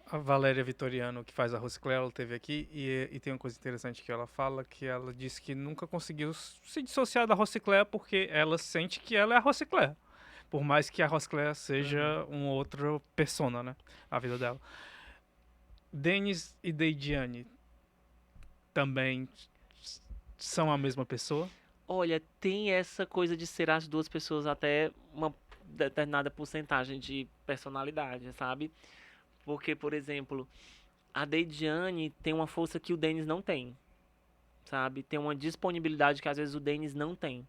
A Valéria Vitoriano, que faz a Rosiclé, ela esteve aqui e tem uma coisa interessante que ela fala, que ela disse que nunca conseguiu se dissociar da Rosiclé porque ela sente que ela é a Rosiclé. Por mais que a Rosiclé seja uma outra persona, né? A vida dela. Denis e Deidiane também são a mesma pessoa? Olha, tem essa coisa de ser as duas pessoas até uma determinada porcentagem de personalidade, sabe? Porque, por exemplo, a Deidiane tem uma força que o Denis não tem, sabe? Tem uma disponibilidade que às vezes o Denis não tem.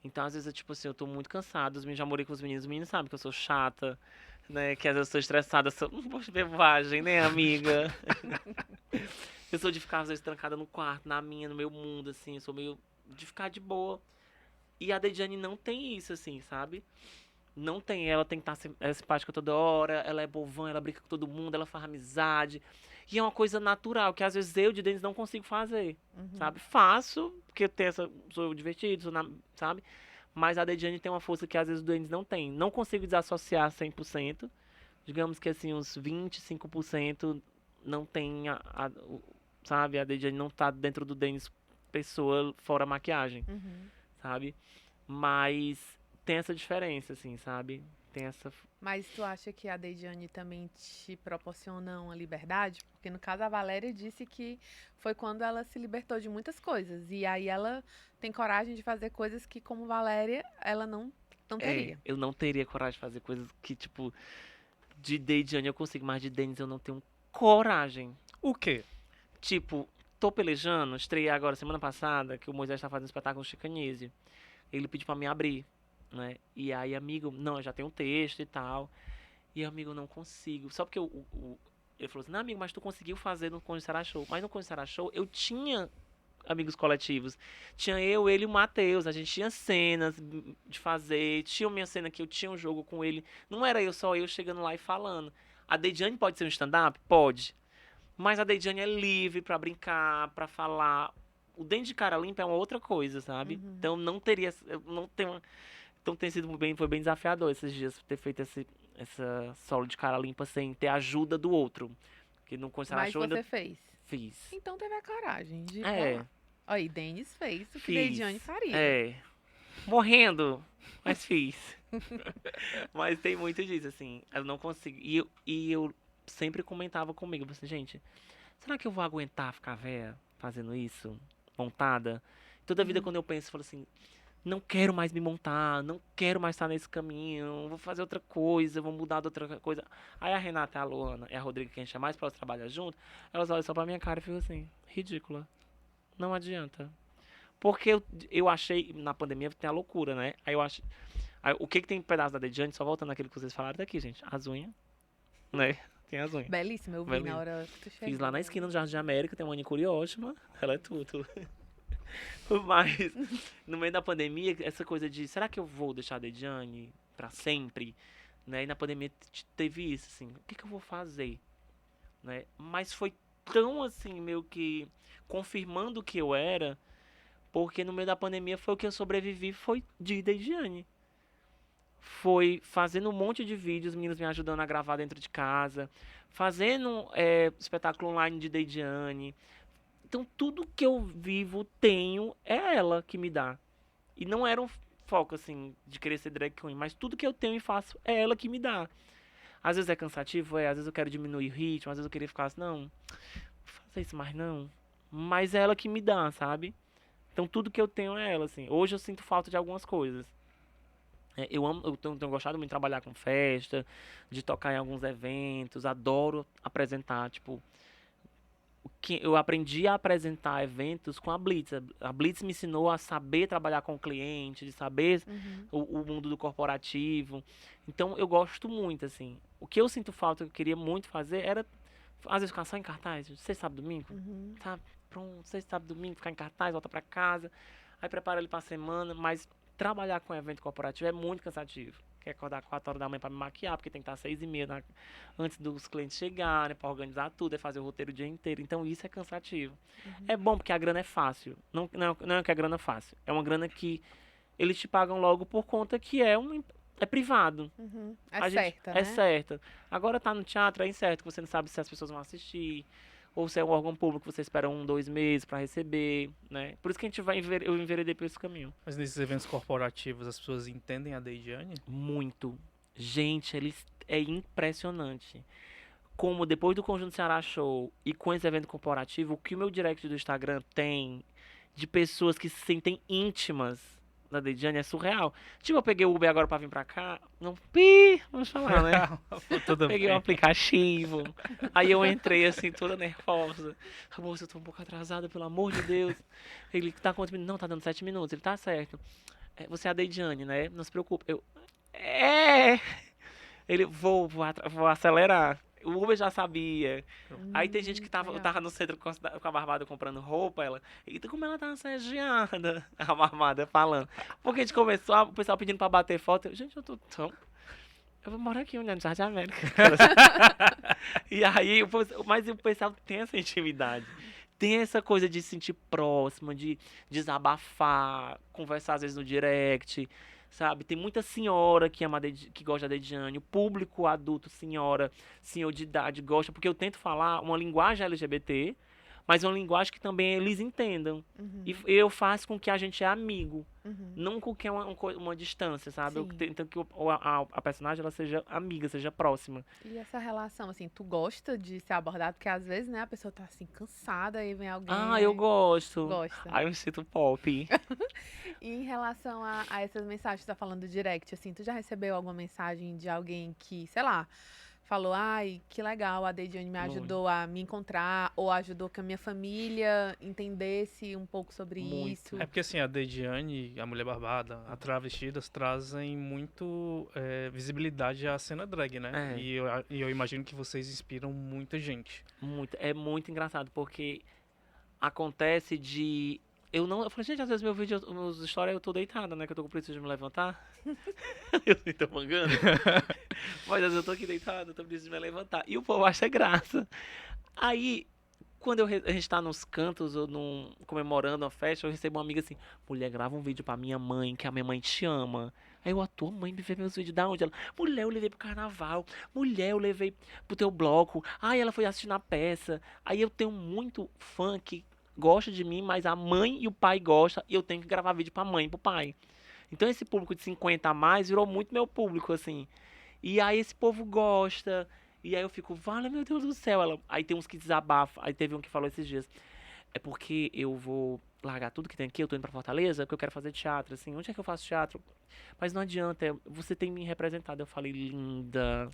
Então, às vezes, eu, tipo assim, eu tô muito cansado, já morei com os meninos sabem que eu sou chata, né? Que às vezes eu sou estressada, sou bobagem, né, amiga? Eu sou de ficar, às vezes, trancada no quarto, na minha, no meu mundo, assim, eu sou meio de ficar de boa. E a Deidiane não tem isso, assim, sabe? Não tem, ela tem que estar simpática toda hora, ela é bovã, ela brinca com todo mundo, ela faz amizade. E é uma coisa natural, que às vezes eu de Denis não consigo fazer, sabe? Faço, porque eu tenho sou divertido, sabe? Mas a Dejane tem uma força que às vezes o Denis não tem. Não consigo desassociar 100%. Digamos que assim, uns 25% não tem, sabe? A Dejane não tá dentro do Denis pessoa fora maquiagem, Uhum. sabe? Mas tem essa diferença, assim, sabe? Tem essa. Mas tu acha que a Deidiane também te proporciona uma liberdade? Porque no caso a Valéria disse que foi quando ela se libertou de muitas coisas. E aí ela tem coragem de fazer coisas que, como Valéria, ela não teria. Eu não teria coragem de fazer coisas que, tipo, de Deidiane eu consigo, mas de Denis eu não tenho coragem. O quê? Tipo, tô pelejando, estreiei agora semana passada, que o Moisés tá fazendo um espetáculo no Chicanese. Ele pediu pra me abrir, né? E aí, amigo, não, eu já tenho um texto e tal. E amigo, eu não consigo. Só porque ele falou assim, não, amigo, mas tu conseguiu fazer no Conde Será Show. Mas no Conde Será Show eu tinha amigos coletivos. Tinha eu, ele e o Matheus. A gente tinha cenas de fazer. Tinha minha cena que eu tinha um jogo com ele. Não era só eu chegando lá e falando. A Deidiane pode ser um stand-up? Pode. Mas a Deidiane é livre pra brincar, pra falar. O Dente de Cara Limpa é uma outra coisa, sabe? Uhum. Então não teria. Eu não tenho. Então tem sido foi bem desafiador esses dias ter feito essa solo de cara limpa sem ter a ajuda do outro. Que no Conde Será Mas Show você ainda fez. fiz. Então teve a coragem de É. falar. Aí, Denis fez o que Fiz. Deidiane faria. É. Morrendo, mas fiz. Mas tem muito disso, assim. Eu não consigo. E eu sempre comentava comigo, assim, gente, será que eu vou aguentar ficar véia fazendo isso? Montada? Toda vida quando eu penso, eu falo assim, não quero mais me montar, não quero mais estar nesse caminho, vou fazer outra coisa, vou mudar de outra coisa. Aí a Renata, a Luana e a Rodrigo, que a gente é mais próximo, trabalha junto, elas olham só pra minha cara e ficam assim, ridícula. Não adianta. Porque eu achei, na pandemia tem a loucura, né? Aí eu acho. Aí, o que tem um pedaço da Dediane, só voltando naquilo que vocês falaram daqui, gente. As unhas, né? Tem as unhas. Belíssima, eu vi Belíssima. na hora que tu chegou. Fiz lá na esquina do Jardim América, tem uma manicure ótima. Ela é tudo. Mas, no meio da pandemia, essa coisa de, será que eu vou deixar a Dediane pra sempre? Né? E na pandemia teve isso, assim, o que eu vou fazer? Né? Mas foi tão, assim, meio que confirmando o que eu era, porque no meio da pandemia foi o que eu sobrevivi, foi de Dediane. Foi fazendo um monte de vídeos, meninos me ajudando a gravar dentro de casa, fazendo espetáculo online de Dediane. Então tudo que eu vivo, tenho, é ela que me dá. E não era um foco, assim, de querer ser drag queen, mas tudo que eu tenho e faço, é ela que me dá. Às vezes é cansativo, às vezes eu quero diminuir o ritmo, às vezes eu queria ficar assim, não, vou fazer isso mais não. Mas é ela que me dá, sabe? Então tudo que eu tenho é ela, assim. Hoje eu sinto falta de algumas coisas. Eu tenho gostado muito de trabalhar com festa, de tocar em alguns eventos, adoro apresentar, tipo, eu aprendi a apresentar eventos com a Blitz. A Blitz me ensinou a saber trabalhar com o cliente, de saber o mundo do corporativo. Então eu gosto muito, assim. O que eu sinto falta, que eu queria muito fazer, era às vezes ficar só em cartaz, sexta, sábado, domingo, tá? Pronto, sexta, sábado, domingo, ficar em cartaz, volta pra casa, aí prepara ele pra semana, mas trabalhar com evento corporativo é muito cansativo. Quer acordar 4 horas da manhã pra me maquiar, porque tem que estar 6h30 antes dos clientes chegarem, pra organizar tudo, é fazer o roteiro o dia inteiro. Então isso é cansativo. É bom porque a grana é fácil. Não é que a grana é fácil. É uma grana que eles te pagam logo por conta que é privado. É certa, né? É certa. Agora tá no teatro, é incerto, que você não sabe se as pessoas vão assistir. Ou se é um órgão público, você espera 1, 2 meses pra receber, né? Por isso que eu enveredei por esse caminho. Mas nesses eventos corporativos, as pessoas entendem a Dediane? Muito. Gente, é impressionante. Como depois do Conjunto Ceará Show e com esse evento corporativo, o que o meu direct do Instagram tem de pessoas que se sentem íntimas da Dediane é surreal. Tipo, eu peguei o Uber agora pra vir pra cá. Não, vamos falar, né? Tudo Peguei bem. o aplicativo. Aí eu entrei assim, toda nervosa. Moça, eu tô um pouco atrasada, pelo amor de Deus. Ele tá quantos minutos? Não, tá dando 7 minutos. Ele tá certo. Você é a Dediane, né? Não se preocupe. Ele, vou acelerar. O Uber já sabia. Aí tem gente que tava no centro com a Barbada comprando roupa, eita, como ela tá assediada, a Barbada falando. Porque a gente começou, o pessoal pedindo pra bater foto, gente, eu tô tão... Eu vou morar aqui, olhando no Jardim América. E aí, mas o pessoal tem essa intimidade. Tem essa coisa de se sentir próxima, de desabafar, conversar às vezes no direct, sabe? Tem muita senhora que que gosta da Dediane, o público adulto, senhor de idade gosta, porque eu tento falar uma linguagem LGBT, mas uma linguagem que também eles entendam. E eu faço com que a gente é amigo, não com que é uma distância, sabe? Eu tento que a personagem ela seja amiga, seja próxima. E essa relação, assim, tu gosta de ser abordado? Porque às vezes, né, a pessoa tá assim, cansada e vem alguém... Eu gosto. Gosta. Eu me sinto pop. E em relação a essas mensagens que você tá falando do direct, assim, tu já recebeu alguma mensagem de alguém que, sei lá, falou, ai, que legal, a Dediane me ajudou a me encontrar, ou ajudou que a minha família entendesse um pouco sobre isso? É porque assim, a Dediane, a Mulher Barbada, a Travestidas trazem muito visibilidade à cena drag, né? E eu imagino que vocês inspiram muita gente. É muito engraçado, porque acontece de... Eu falei, gente, às vezes meus stories eu tô deitada, né? Que eu tô com preguiça de me levantar. Eu tô mangando. Mas às vezes eu tô aqui deitada, eu tô precisando de me levantar. E o povo acha graça. Aí, quando a gente tá nos cantos ou comemorando uma festa, eu recebo uma amiga assim, mulher, grava um vídeo pra minha mãe, que a minha mãe te ama. Aí eu, a tua mãe me vê meus vídeos da onde? Ela, mulher, eu levei pro carnaval. Mulher, eu levei pro teu bloco. Aí ela foi assistir na peça. Aí eu tenho muito fã que gosta de mim, mas a mãe e o pai gostam, e eu tenho que gravar vídeo pra mãe e pro pai. Então esse público de 50 a mais virou muito meu público, assim. E aí esse povo gosta, e aí eu fico, vale, meu Deus do céu. Aí tem uns que desabafam, aí teve um que falou esses dias, é porque eu vou largar tudo que tem aqui, eu tô indo pra Fortaleza, porque eu quero fazer teatro, assim, onde é que eu faço teatro? Mas não adianta, você tem me representado. Eu falei, linda,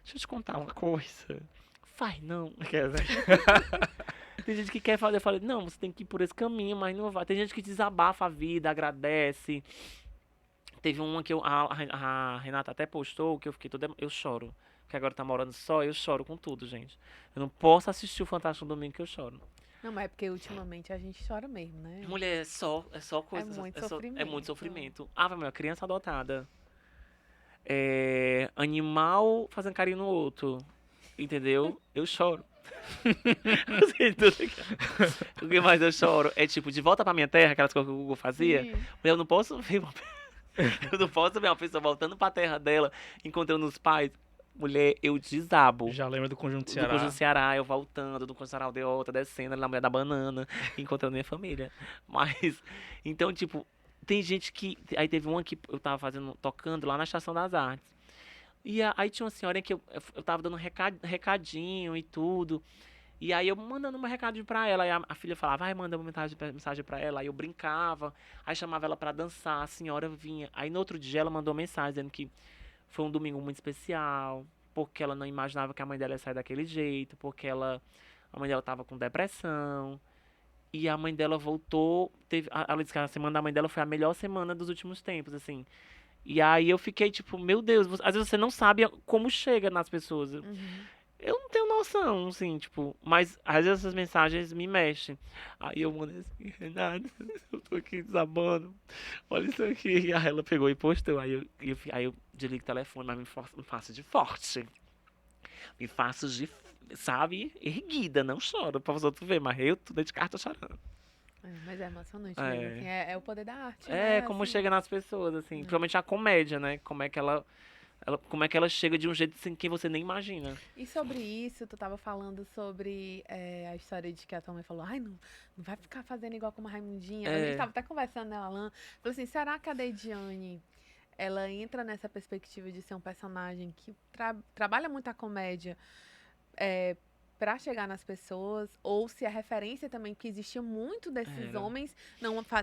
deixa eu te contar uma coisa. Faz não. Tem gente que quer fazer, eu falei, não, você tem que ir por esse caminho, mas não vai. Tem gente que desabafa a vida, agradece. Teve uma que a Renata até postou, que eu fiquei toda. Eu choro. Porque agora tá morando só, eu choro com tudo, gente. Eu não posso assistir o Fantástico no Domingo que eu choro. Não, mas é porque ultimamente a gente chora mesmo, né? Mulher, é só É coisa. muito É muito sofrimento. sofrimento. Ah, meu, criança adotada. Animal fazendo carinho no outro. Entendeu? Eu choro. Assim, tudo que- O que mais eu choro é tipo, de volta pra minha terra, aquelas coisas que o Google fazia. Sim. Eu não posso ver eu não posso ver uma pessoa voltando pra terra dela, encontrando os pais. Mulher, eu desabo. Já lembra do Conjunto Do Ceará? Conjunto Ceará, eu voltando, do Conjunto Ceará Aldeota, descendo ali na mulher da banana, encontrando minha família. Mas, então, tipo, tem gente que. Aí teve uma que eu tava tocando lá na Estação das Artes. E aí tinha uma senhora que eu tava dando recadinho e tudo. E aí eu mandando um recadinho pra ela. Aí a filha falava, vai, manda uma mensagem pra ela. Aí eu brincava. Aí chamava ela pra dançar. A senhora vinha. Aí no outro dia ela mandou mensagem dizendo que foi um domingo muito especial. Porque ela não imaginava que a mãe dela ia sair daquele jeito. Porque a mãe dela tava com depressão. E a mãe dela voltou. Ela disse que a semana da mãe dela foi a melhor semana dos últimos tempos, assim. E aí eu fiquei tipo, meu Deus, às vezes você não sabe como chega nas pessoas. Uhum. Eu não tenho noção, assim, tipo, mas às vezes essas mensagens me mexem. Aí eu mandei assim, Renata, eu tô aqui desabando, olha isso aqui. E aí ela pegou e postou. Aí eu desligo o telefone, mas me faço de forte. Me faço de, sabe, erguida, não choro pra os outros ver, mas eu tô de carta chorando. Mas é emocionante mesmo, assim, É, é o poder da arte, né? como Assim, chega nas pessoas, assim, principalmente a comédia, né? Como é que ela chega de um jeito assim que você nem imagina. e sobre isso, tu tava falando sobre a história de que a tua mãe falou, ai, não, não vai ficar fazendo igual como a Raimundinha. A gente É, tava até conversando, né, Alan? Falou assim, será que a Deidiane, ela entra nessa perspectiva de ser um personagem que trabalha muito a comédia é, para chegar nas pessoas, ou se a referência também que existia muito desses era, homens,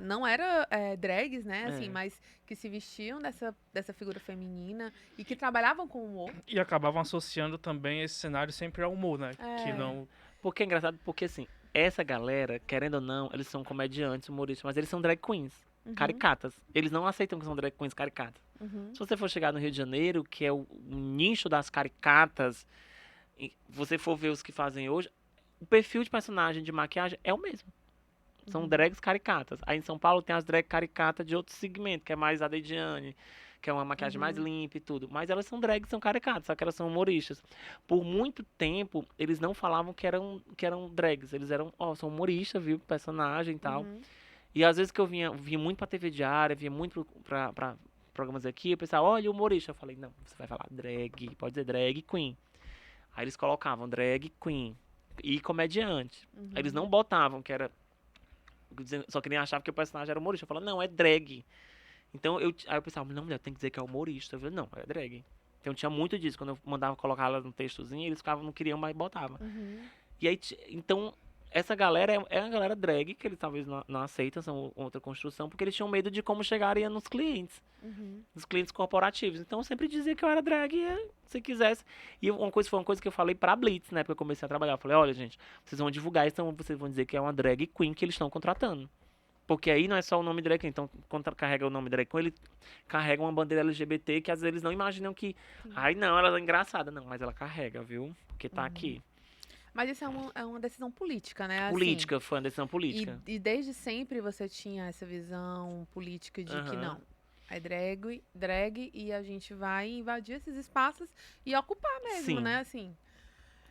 não era drags, né, assim, é. mas que se vestiam dessa figura feminina e que trabalhavam com humor. E acabavam associando também esse cenário sempre ao humor, né? Que É. não. Porque é engraçado, porque assim, essa galera, querendo ou não, eles são comediantes, humoristas, mas eles são drag queens, Uhum, caricatas. Eles não aceitam que são drag queens caricatas. uhum, Se você for chegar no Rio de Janeiro, que é o nicho das caricatas, e você for ver os que fazem hoje, o perfil de personagem de maquiagem é o mesmo. São uhum, drags caricatas. Aí em São Paulo tem as drag caricatas de outro segmento, que é mais a Dediane, que é uma maquiagem mais uhum, limpa e tudo. Mas elas são drags, são caricatas, só que elas são humoristas. Por muito tempo, eles não falavam que eram drags. Eles eram, são humoristas, viu? Personagem e tal. uhum. E às vezes que eu vinha muito pra TV Diária, vinha muito pra programas aqui, eu pensava, olha, humorista. Eu falei, não, você vai falar drag, pode dizer drag queen. Aí eles colocavam drag queen e comediante. Aí eles Uhum. não botavam que era. Só que nem achava que o personagem era humorista. Eu falava, não, é drag. Então aí eu pensava, não, mulher, tem que dizer que é humorista. Eu falei, não, é drag. Então tinha muito disso. Quando eu mandava colocar ela no textozinho, eles ficavam, não queriam, mas botavam. Uhum. E aí, então, essa galera é uma galera drag, que eles talvez não aceitam, são outra construção, porque eles tinham medo de como chegaria nos clientes. Uhum. Nos clientes corporativos. Então eu sempre dizia que eu era drag, se quisesse. E foi uma coisa que eu falei pra Blitz, né? Porque eu comecei a trabalhar. Eu falei, olha, gente, vocês vão divulgar isso, então vocês vão dizer que é uma drag queen que eles estão contratando. Porque aí não é só o nome drag queen. Então, quando carrega o nome drag queen, ele carrega uma bandeira LGBT que às vezes eles não imaginam que. Ai, não, ela é engraçada. Não, mas ela carrega, viu? Porque tá aqui. Mas isso é uma decisão política, né? Assim, Política, foi uma decisão e, política. e desde sempre você tinha essa visão política de que Aham. não. É drag e a gente vai invadir esses espaços e ocupar mesmo, Sim. né? Assim.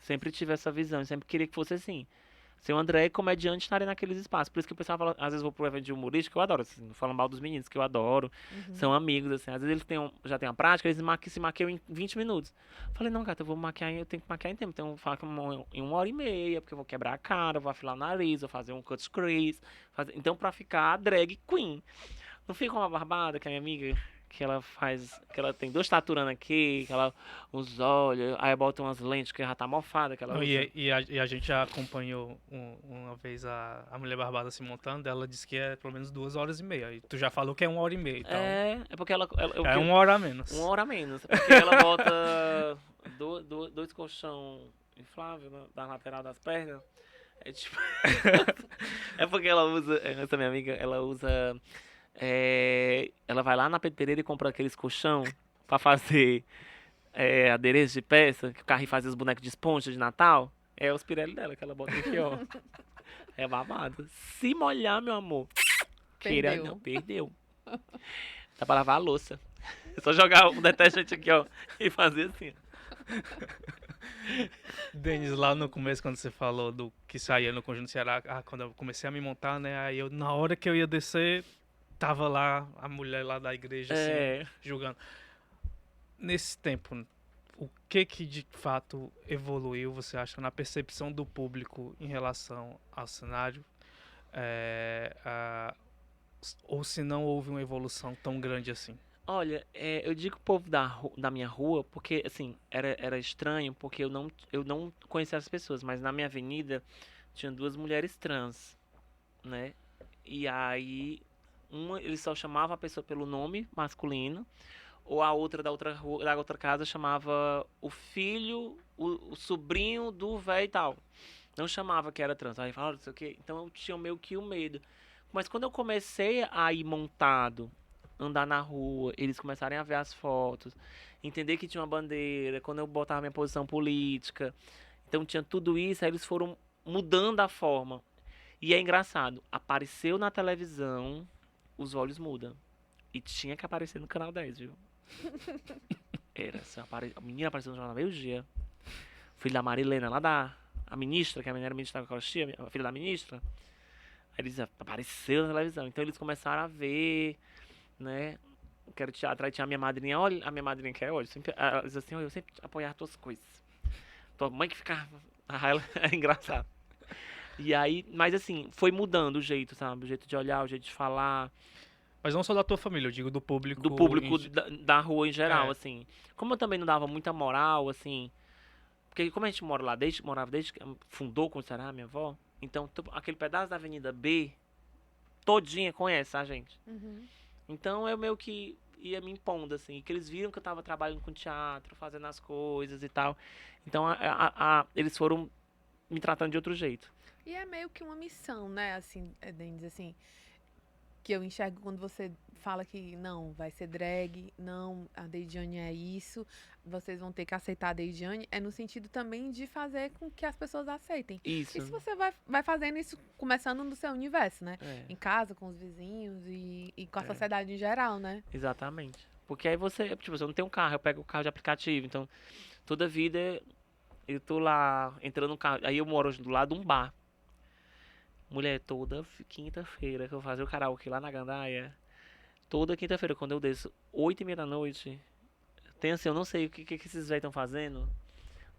Sempre tive essa visão. Eu sempre queria que fosse assim. Ser o André comediante estaria naqueles espaços. Por isso que o pessoal fala, às vezes eu vou pro evento de humorista, que eu adoro, assim, falando mal dos meninos, que eu adoro. Uhum. São amigos, assim. Às vezes eles já têm a prática, eles se maquiam em 20 minutos. Falei, não, gata, eu tenho que maquiar em tempo. Então eu falo em 1 hora e meia, porque eu vou quebrar a cara, vou afilar o nariz, vou fazer um cut crease. Então pra ficar drag queen. Não fica uma barbada, que é minha amiga, que ela faz, que ela tem 2 taturanas aqui, que ela, uns olhos, aí bota umas lentes que já tá mofada, que ela Não, usa. e a gente já acompanhou uma vez a Mulher Barbada se montando, ela disse que é pelo menos 2 horas e meia. E tu já falou que é 1 hora e meia, então É porque ela é 1 hora a menos. 1 hora a menos. É porque ela bota 2 colchão inflável da lateral das pernas. É tipo. É porque ela usa. Essa minha amiga, ela usa. Ela vai lá na Pedro Pereira e compra aqueles colchão pra fazer adereço de peça, que o Carrinho fazia os bonecos de esponja de Natal. É os Pirelli dela que ela bota aqui, ó. É babado. Se molhar, meu amor. Queira, Perdeu. não, perdeu. Dá pra lavar a louça. É só jogar o detergente aqui, ó. E fazer assim. Denis, lá no começo, quando você falou do que saía no Conjunto Ceará, quando eu comecei a me montar, né? Aí eu, na hora que eu ia descer, tava lá a mulher lá da igreja, assim, julgando. Nesse tempo, o que de fato evoluiu, você acha, na percepção do público em relação ao cenário? Ou se não houve uma evolução tão grande assim? Olha, eu digo povo da minha rua porque, assim, era estranho porque eu não conhecia as pessoas, mas na minha avenida tinha 2 mulheres trans, né? E aí, uma, ele só chamava a pessoa pelo nome masculino, ou a outra da outra rua, da outra casa chamava o filho, o sobrinho do velho e tal. Não chamava que era trans. Aí falava, não sei o quê. Então eu tinha meio que o medo. Mas quando eu comecei a ir montado, andar na rua, eles começarem a ver as fotos, entender que tinha uma bandeira, quando eu botava minha posição política, então tinha tudo isso, aí eles foram mudando a forma. E é engraçado, apareceu na televisão, os olhos mudam. E tinha que aparecer no canal 10, viu? A menina apareceu no jornal meio dia. Filho da Marilena, a ministra, que a menina era ministra da Eucaristia, a filha da ministra. Aí eles apareceu na televisão. Então eles começaram a ver, né? Quero teatro. Aí tinha a minha madrinha, olha, a minha madrinha que é hoje, ela diz assim, olha, eu sempre apoiava tuas coisas. Tua mãe que ficava. Ela é engraçado. E aí, mas assim, foi mudando o jeito, sabe? O jeito de olhar, o jeito de falar. Mas não só da tua família, eu digo do público. Do público da rua em geral, É. assim. Como eu também não dava muita moral, assim. Porque como a gente morava desde que fundou com o Ceará, minha avó. Então, aquele pedaço da Avenida B, todinha conhece a gente. Uhum. Então, eu meio que ia me impondo, assim. Que eles viram que eu tava trabalhando com teatro, fazendo as coisas e tal. Então, eles foram me tratando de outro jeito. E é meio que uma missão, né? Assim, Denis, assim, que eu enxergo quando você fala que não, vai ser drag, não, a Deidiane é isso, vocês vão ter que aceitar a Deidiane, é no sentido também de fazer com que as pessoas aceitem. Isso. E se você vai fazendo isso, começando no seu universo, né? É. Em casa, com os vizinhos e com a sociedade em geral, né? Exatamente. Porque aí você, tipo, eu não tenho um carro, eu pego o carro de aplicativo. Então, toda vida eu tô lá, entrando no carro. Aí eu moro do lado de um bar. Mulher, toda quinta-feira que eu fazia o karaokê lá na Gandaia. Toda quinta-feira, quando eu desço 8h30 da noite, tem assim, eu não sei o que esses velhos estão fazendo,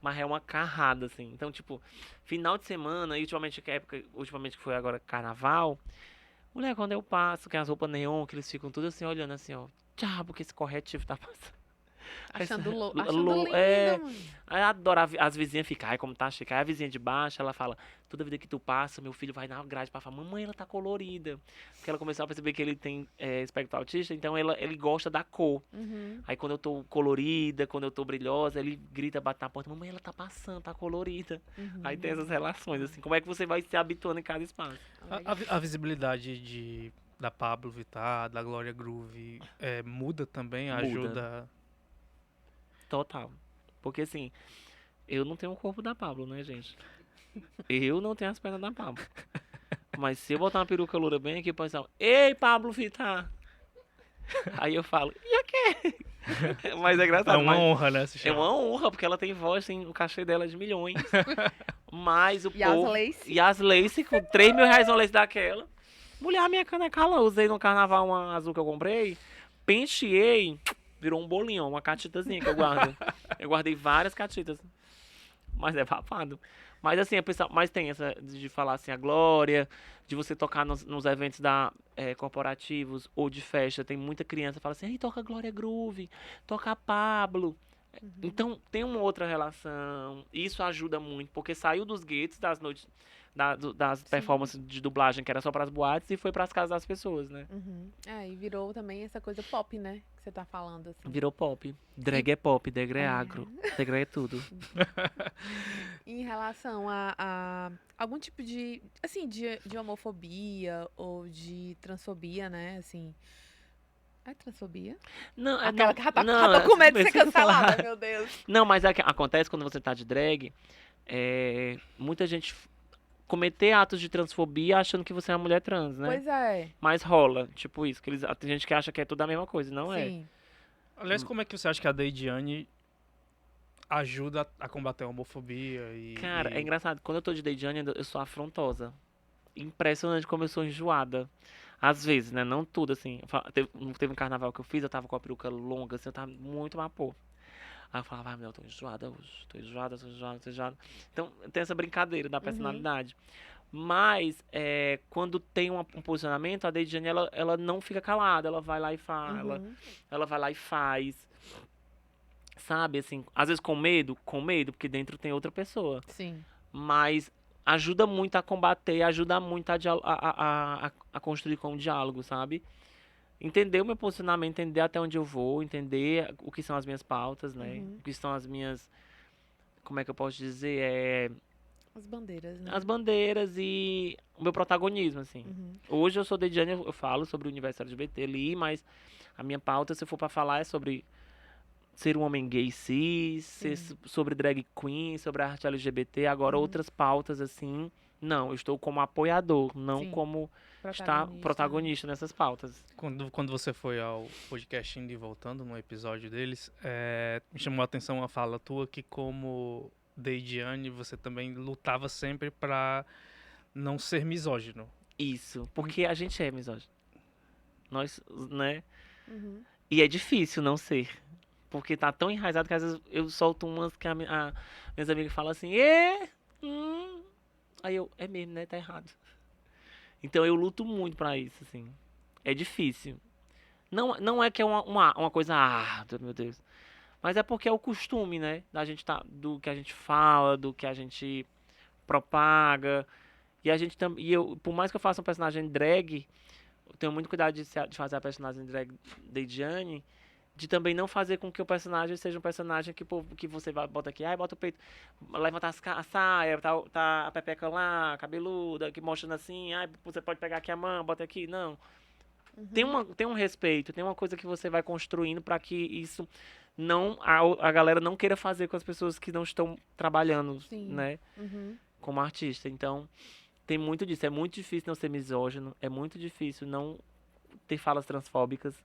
mas é uma carrada, assim. Então, tipo, final de semana, e ultimamente que foi agora carnaval, mulher, quando eu passo, que as roupas neon, que eles ficam tudo assim, olhando assim, ó, diabo que esse corretivo tá passando. Achando Lo- lindo, é. mãe. Aí eu adoro as vizinhas ficar, ai como tá chique. Aí a vizinha de baixo, ela fala, toda vida que tu passa, meu filho vai na grade pra falar, mamãe, ela tá colorida. Porque ela começou a perceber que ele tem espectro autista, então ele gosta da cor. Uhum. Aí quando eu tô colorida, quando eu tô brilhosa, ele grita, bate na porta, mamãe, ela tá passando, tá colorida. Uhum. Aí tem essas relações, assim, como é que você vai se habituando em cada espaço? A visibilidade da Pablo Vittar, da Glória Groove, muda também, Muda. ajuda. Total. Porque assim, eu não tenho o corpo da Pablo, né, gente? Eu não tenho as pernas da Pablo. Mas se eu botar uma peruca loura bem aqui, o pessoal, ei, Pablo Vittar! Aí eu falo, e o quê? Mas é engraçado. É uma mas honra, né? Se é chama. uma honra, porque ela tem voz, tem o cachê dela é de milhões. Mas o E as povo... Lace? E as Lace, com 3 mil reais uma Lace daquela. Mulher, a minha caneca, eu usei no carnaval uma azul que eu comprei, penteei, virou um bolinho, uma catitazinha que eu guardo. Eu guardei várias catitas. Mas é babado. Mas assim, mas tem essa de falar assim, a glória, de você tocar nos eventos corporativos ou de festa. Tem muita criança que fala assim, ei, toca Glória Groove, toca Pablo. Então, tem uma outra relação. Isso ajuda muito, porque saiu dos guetos, das noites, das Sim. performances de dublagem, que era só pras boates, e foi pras casas das pessoas, né? E virou também essa coisa pop, né? Que você tá falando, assim. Virou pop. Drag é pop, drag é agro, drag é tudo. Em relação a algum tipo de, assim, de homofobia ou de transfobia, né? Assim. É transfobia? Não, é Aquela não, que já tá, não, já tô com medo de isso ser que eu ia falar. cancelada, meu Deus. Não, mas é que acontece quando você tá de drag, muita gente cometer atos de transfobia achando que você é uma mulher trans, né? Pois é. Mas rola, tipo isso, tem gente que acha que é tudo a mesma coisa, não é. Sim. Aliás, como é que você acha que a Deidiane ajuda a combater a homofobia e... Cara, é engraçado, quando eu tô de Deidiane, eu sou afrontosa. Impressionante como eu sou enjoada. Às vezes, né? Não tudo, assim. Teve um carnaval que eu fiz, eu tava com a peruca longa, assim, eu tava muito mapô. Aí eu falava, ai, meu, eu tô enjoada hoje. Tô enjoada, tô enjoada, tô enjoada. Então, tem essa brincadeira da personalidade. Mas, quando tem um posicionamento, a Deidiane, ela não fica calada. Ela vai lá e fala. Ela vai lá e faz. Sabe, assim, às vezes com medo, porque dentro tem outra pessoa. Sim. Mas ajuda muito a combater, ajuda muito a construir com o diálogo, sabe? Entender o meu posicionamento, entender até onde eu vou, entender o que são as minhas pautas, né? O que são as minhas, como é que eu posso dizer, As bandeiras, né? as bandeiras e o meu protagonismo, assim. Hoje eu sou Deidiane, eu falo sobre o universo LGBT ali, mas a minha pauta, se eu for pra falar, é sobre ser um homem gay cis, sobre drag queen, sobre a arte LGBT, agora outras pautas assim. Não, eu estou como apoiador, não Sim. como Protagonista. protagonista nessas pautas. Quando você foi ao podcast Indo e Voltando, no episódio deles, me chamou a atenção uma fala tua que, como Deidiane, você também lutava sempre pra não ser misógino. Isso, porque a gente é misógino. Nós, né? E é difícil não ser. Porque tá tão enraizado que às vezes eu solto umas que minhas amigas falam assim, aí eu, é mesmo, né? Tá errado. Então eu luto muito pra isso, assim. É difícil. Não é que é uma coisa árdua, meu Deus. Mas é porque é o costume, né? Do que a gente fala, do que a gente propaga. E a gente também. Por mais que eu faça um personagem drag, eu tenho muito cuidado de fazer a personagem drag Deidiane, de também não fazer com que o personagem seja um personagem que você bota aqui, bota o peito, levanta a saia, tá a pepeca lá, cabeluda, que mostrando assim, você pode pegar aqui a mão, bota aqui. Não. Tem um respeito, tem uma coisa que você vai construindo para que isso não a galera não queira fazer com as pessoas que não estão trabalhando, né, como artista. Então, tem muito disso. É muito difícil não ser misógino, é muito difícil não ter falas transfóbicas,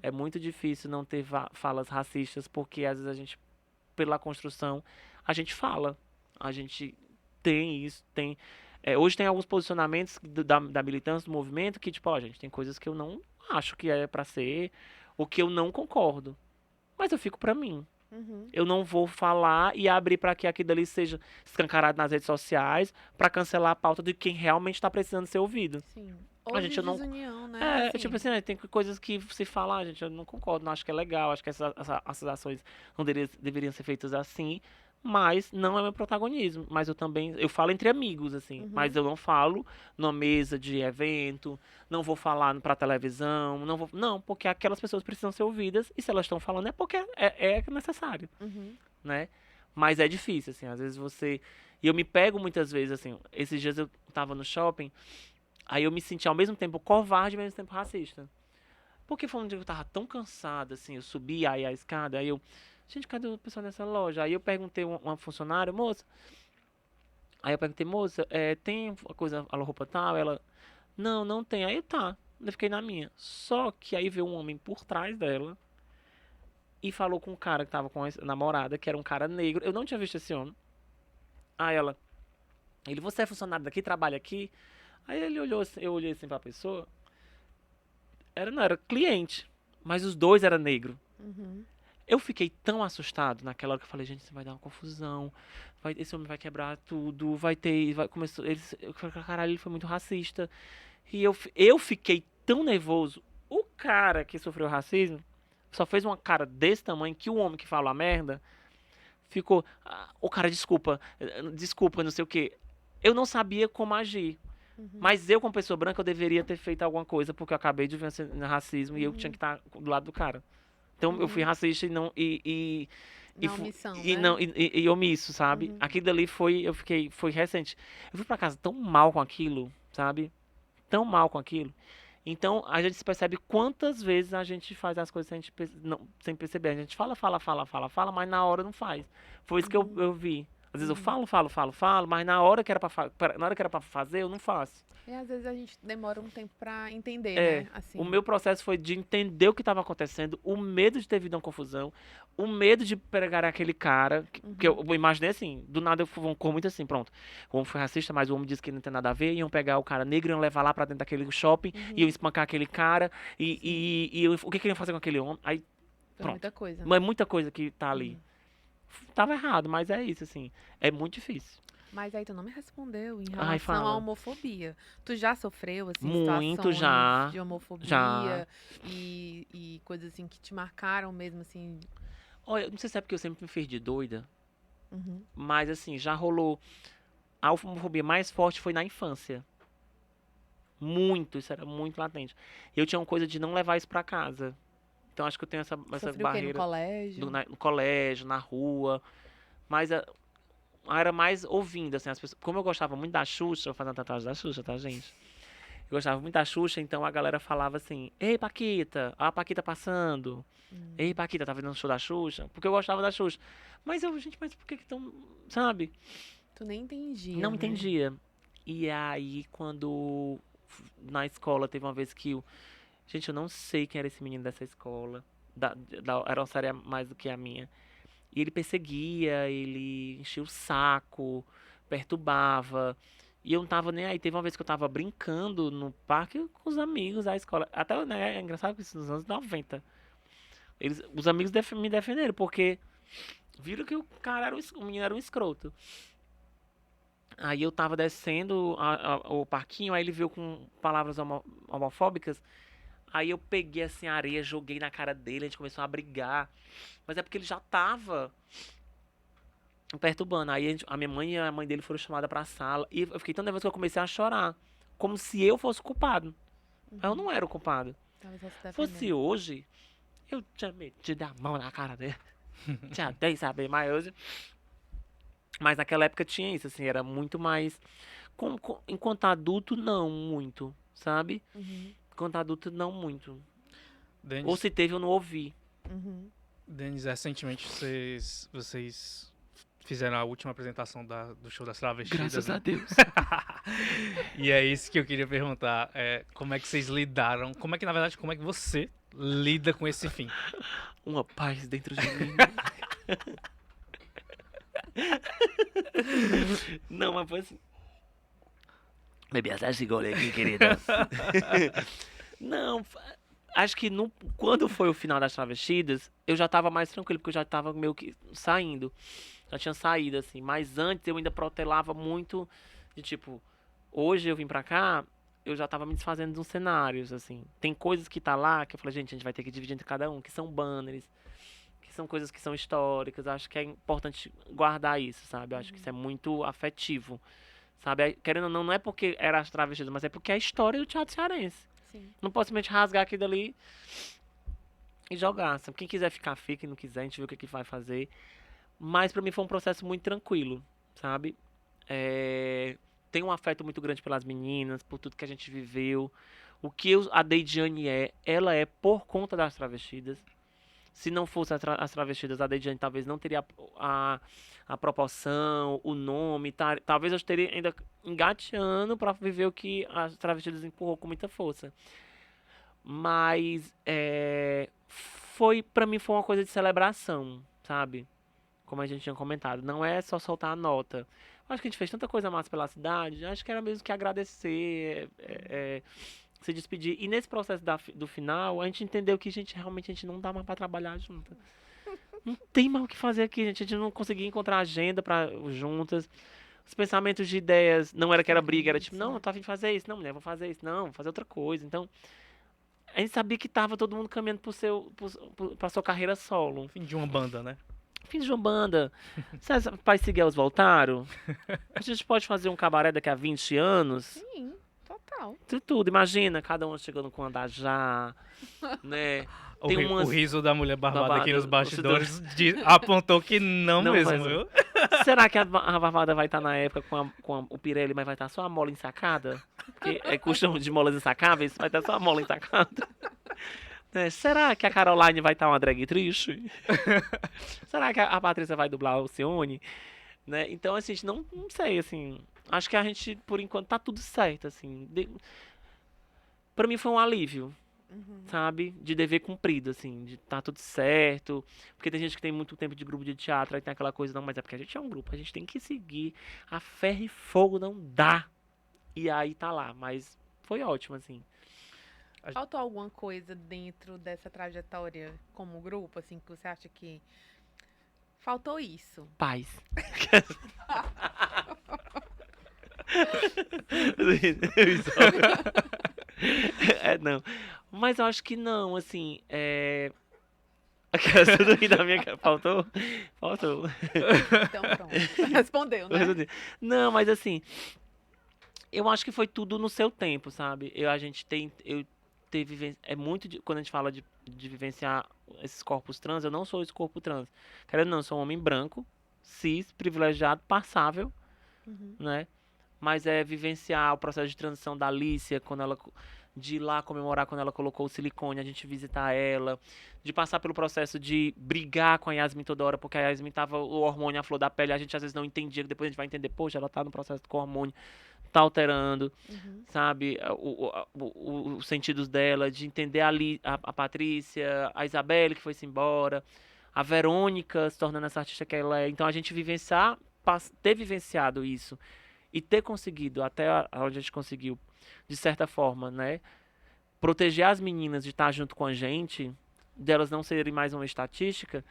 é muito difícil não ter falas racistas, porque às vezes a gente, pela construção, a gente fala, a gente tem isso, hoje tem alguns posicionamentos da militância, do movimento, que tipo, gente, tem coisas que eu não acho que é pra ser, ou que eu não concordo, mas eu fico pra mim. Eu não vou falar e abrir para que aquilo ali seja escancarado nas redes sociais para cancelar a pauta de quem realmente está precisando ser ouvido. Sim. Ou de desunião, né? Assim. Tipo assim, tem coisas que se fala, gente, eu não concordo, não acho que é legal, acho que essas ações não deveriam ser feitas assim, mas não é meu protagonismo. Mas eu falo entre amigos, assim, mas eu não falo numa mesa de evento, não vou falar pra televisão, não, porque aquelas pessoas precisam ser ouvidas, e se elas estão falando é porque é necessário, né? Mas é difícil, assim, às vezes e eu me pego muitas vezes, assim, esses dias eu tava no shopping, aí eu me senti ao mesmo tempo covarde e ao mesmo tempo racista. Porque foi um dia que eu tava tão cansada, assim, eu subi aí a escada, aí eu, gente, cadê o pessoal nessa loja? Aí eu perguntei uma funcionária, moça, tem a roupa tal? Ela, não tem. Aí tá, eu fiquei na minha. Só que aí veio um homem por trás dela e falou com um cara que tava com a namorada, que era um cara negro. Eu não tinha visto esse homem. Aí você é funcionário daqui, trabalha aqui? Aí ele olhou assim, eu olhei assim pra pessoa. Não, era cliente, mas os dois eram negros. Eu fiquei tão assustado naquela hora que eu falei, gente, isso vai dar uma confusão. Esse homem vai quebrar tudo, começou, eu falei, caralho, ele foi muito racista. E eu fiquei tão nervoso. O cara que sofreu racismo só fez uma cara desse tamanho que o homem que falou a merda ficou, o cara, desculpa, não sei o quê. Eu não sabia como agir. Mas eu, como pessoa branca, eu deveria ter feito alguma coisa, porque eu acabei de vencer racismo e eu tinha que estar do lado do cara. Então eu fui racista e não. Na omissão, e né? não e omisso, sabe? Aquilo dali foi recente. Eu fui pra casa tão mal com aquilo, sabe? Tão mal com aquilo. Então a gente se percebe quantas vezes a gente faz as coisas sem perceber. A gente fala, mas na hora não faz. Foi isso que eu vi. Às vezes eu falo, mas na hora que era pra fazer, eu não faço. E às vezes a gente demora um tempo pra entender, É, né? Assim. o meu processo foi de entender o que estava acontecendo, o medo de ter vindo uma confusão, o medo de pregar aquele cara, que eu imaginei assim, do nada eu fui um cor muito assim, pronto. O homem foi racista, mas o homem disse que não tem nada a ver, iam pegar o cara negro, iam levar lá pra dentro daquele shopping, iam espancar aquele cara, o que iam fazer com aquele homem? Aí, Foi pronto. muita coisa. Mas muita coisa que tá ali. Tava errado, mas é isso, assim. É muito difícil. Mas aí tu não me respondeu em Ai, relação fala. à homofobia. Tu já sofreu, assim, Muito situações já, de homofobia já. e coisas assim que te marcaram mesmo, assim? Olha, não sei se é porque eu sempre me fiz de doida, Uhum. mas assim, já rolou. A homofobia mais forte foi na infância. Muito, isso era muito latente. Eu tinha uma coisa de não levar isso pra casa. Então acho que eu tenho essa Sofreu o quê? No barreira colégio? no colégio, na rua. Mas era mais ouvindo, assim, as pessoas. Como eu gostava muito da Xuxa, eu fazia uma tatuagem da Xuxa, tá, gente? Eu gostava muito da Xuxa, então a galera falava assim: Ei, Paquita, a Paquita passando. Ei, Paquita, tá vendo o show da Xuxa? Porque eu gostava da Xuxa. Mas gente, mas por que tão. Sabe? Tu nem entendia, Não né? entendia. E aí, quando na escola teve uma vez que gente, eu não sei quem era esse menino dessa escola. Era uma série a mais do que a minha. E ele perseguia, ele enchia o saco, perturbava. E eu não tava nem aí. Teve uma vez que eu tava brincando no parque com os amigos da escola. Até, né, é engraçado que isso nos anos 90. Os amigos me defenderam, porque viram que o cara o menino era um escroto. Aí eu tava descendo o parquinho, aí ele veio com palavras homofóbicas. Aí eu peguei assim a areia, joguei na cara dele, a gente começou a brigar. Mas é porque ele já tava perturbando. Aí a minha mãe e a mãe dele foram chamadas pra sala. E eu fiquei tão nervoso que eu comecei a chorar. Como se eu fosse o culpado. Mas eu não era o culpado. Tava só se Se fosse defendendo. hoje, eu tinha metido a mão na cara dele. Tinha até saber, mas hoje. Mas naquela época tinha isso, assim, era muito mais. Enquanto adulto, não muito, sabe? Uhum. Enquanto adulto, não muito. Ou Denis, se teve, eu não ouvi. Uhum. Denis, recentemente vocês fizeram a última apresentação do show das travestidas, Graças né? a Deus. E é isso que eu queria perguntar. Como é que vocês lidaram? Como é que você lida com esse fim? Uma paz dentro de mim. Não, mas foi assim. Bebi até esse gole aqui, querida. Não, acho que quando foi o final das travestidas, eu já tava mais tranquilo, porque eu já tava meio que saindo. Já tinha saído, assim. Mas antes eu ainda protelava muito de tipo, hoje eu vim pra cá, eu já tava me desfazendo de uns cenários, assim. Tem coisas que tá lá que eu falei, gente, a gente vai ter que dividir entre cada um, que são banners, que são coisas que são históricas. Acho que é importante guardar isso, sabe? Acho que isso é muito afetivo, sabe? Querendo ou não, não é porque era as travestidas, mas é porque é a história do teatro cearense. Sim. Não posso simplesmente rasgar aquilo ali e jogar. Sabe? Quem quiser ficar, fica. Quem não quiser, a gente vê o que vai fazer. Mas pra mim foi um processo muito tranquilo, sabe? Tenho um afeto muito grande pelas meninas, por tudo que a gente viveu. O que a Deidiane ela é por conta das travestidas. Se não fosse as travestidas, a Deidiane talvez não teria a proporção, o nome. Talvez eu estaria ainda engateando pra viver o que as travestidas empurrou com muita força. Mas pra mim foi uma coisa de celebração, sabe? Como a gente tinha comentado. Não é só soltar a nota. Acho que a gente fez tanta coisa massa pela cidade. Acho que era mesmo que agradecer, se despedir. E nesse processo do final, a gente entendeu que realmente a gente não dá mais pra trabalhar junto. Não tem mais o que fazer aqui, gente. A gente não conseguia encontrar agenda pra juntas. Os pensamentos de ideias não era que era briga, era tipo, não, eu tô a fim de fazer isso. Não, mulher, vou fazer isso. Não, vou fazer outra coisa. Então, a gente sabia que tava todo mundo caminhando pra sua carreira solo. Fim de uma banda, né? Fiz uma banda. Se os pais Siguelos voltaram, a gente pode fazer um cabaré daqui a 20 anos. Sim, total. Tudo. Imagina, cada um chegando com andajá, né? Tem O riso da mulher barbada Barbada, aqui nos os bastidores apontou que não Não, mesmo, mas- viu? Será que a Barbada vai estar na época com o Pirelli, mas vai estar só a mola ensacada? Porque é costume de molas ensacáveis, vai estar só a mola ensacada. Né? Será que a Caroline vai estar uma drag triste? Será que a Patrícia vai dublar o Alcione? Né? Então, assim, a gente não sei, assim. Acho que a gente, por enquanto, tá tudo certo, assim. Pra mim foi um alívio, sabe? De dever cumprido, assim, de tá tudo certo. Porque tem gente que tem muito tempo de grupo de teatro, aí tem aquela coisa, não, mas é porque a gente é um grupo, a gente tem que seguir. A ferro e fogo não dá. E aí tá lá, mas foi ótimo, assim. Faltou alguma coisa dentro dessa trajetória como grupo, assim, que você acha que faltou isso? Paz. Não. Mas eu acho que não, assim, Aquela tudo ri da minha cara. Faltou? Faltou. Então pronto. Respondeu, né? Não, mas assim, eu acho que foi tudo no seu tempo, sabe? É muito quando a gente fala de vivenciar esses corpos trans, eu não sou esse corpo trans. Querendo ou não, eu sou um homem branco, cis, privilegiado, passável, né? Mas é vivenciar o processo de transição da Alicia, de ir lá comemorar quando ela colocou o silicone, a gente visitar ela, de passar pelo processo de brigar com a Yasmin toda hora, porque a Yasmin tava o hormônio à flor da pele, a gente às vezes não entendia, depois a gente vai entender, poxa, ela tá no processo com o hormônio, tá alterando, sabe, os sentidos dela, de entender a Patrícia, a Isabelle que foi-se embora, a Verônica se tornando essa artista que ela é. Então a gente ter vivenciado isso e ter conseguido, até onde a gente conseguiu, de certa forma, né, proteger as meninas de estar junto com a gente, delas não serem mais uma estatística,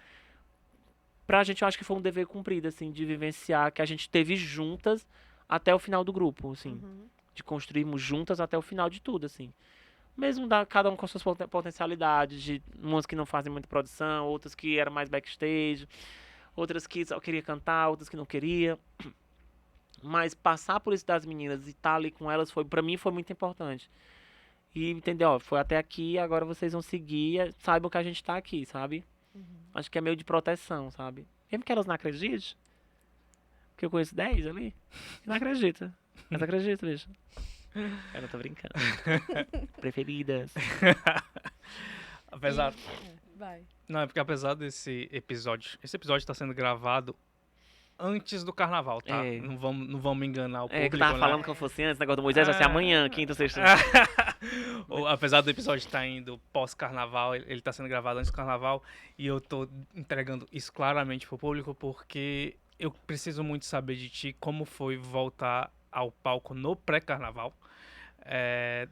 pra gente eu acho que foi um dever cumprido, assim, de vivenciar que a gente teve juntas até o final do grupo, assim, de construirmos juntas até o final de tudo, assim. Mesmo cada um com suas potencialidades, de umas que não fazem muita produção, outras que eram mais backstage, outras que só queria cantar, outras que não queria. Mas passar por isso das meninas e estar ali com elas, pra mim foi muito importante. E entender, ó, foi até aqui, agora vocês vão seguir, saibam que a gente tá aqui, sabe? Acho que é meio de proteção, sabe? Mesmo que elas não acreditem, porque eu conheço 10 ali, não acredita. Mas acredita, bicho. Eu não tô brincando. Preferidas. Apesar... Vai. Não, é porque apesar desse episódio... Esse episódio tá sendo gravado antes do carnaval, tá? É. Não vamos enganar o público, Que eu tava né? falando que eu fosse antes, o negócio do Moisés vai ser amanhã, quinta, sexta. Apesar do episódio estar indo pós-carnaval, ele tá sendo gravado antes do carnaval, e eu tô entregando isso claramente pro público, porque eu preciso muito saber de ti como foi voltar ao palco no pré-carnaval,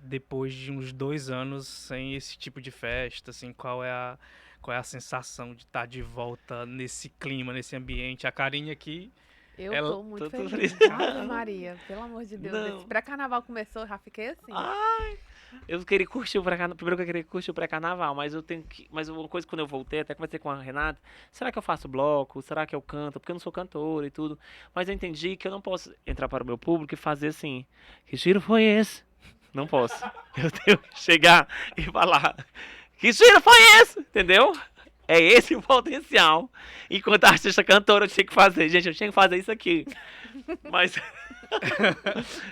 depois de uns 2 anos sem esse tipo de festa, assim, qual é a sensação de estar de volta nesse clima, nesse ambiente? A Karine aqui... Eu Ela- tô muito tô feliz. feliz. Ave Maria, pelo amor de Deus. Não. Esse pré-carnaval começou, eu já fiquei assim. Eu queria curtir o pré-carnaval. Primeiro que eu queria curtir o pré-carnaval, mas eu tenho que. Mas uma coisa quando eu voltei, até conversei com a Renata, será que eu faço bloco? Será que eu canto? Porque eu não sou cantora e tudo. Mas eu entendi que eu não posso entrar para o meu público e fazer assim. Que giro foi esse? Não posso. Eu tenho que chegar e falar. Que giro foi esse? Entendeu? É esse o potencial. Enquanto artista cantora, eu tinha que fazer. Gente, eu tinha que fazer isso aqui. Mas.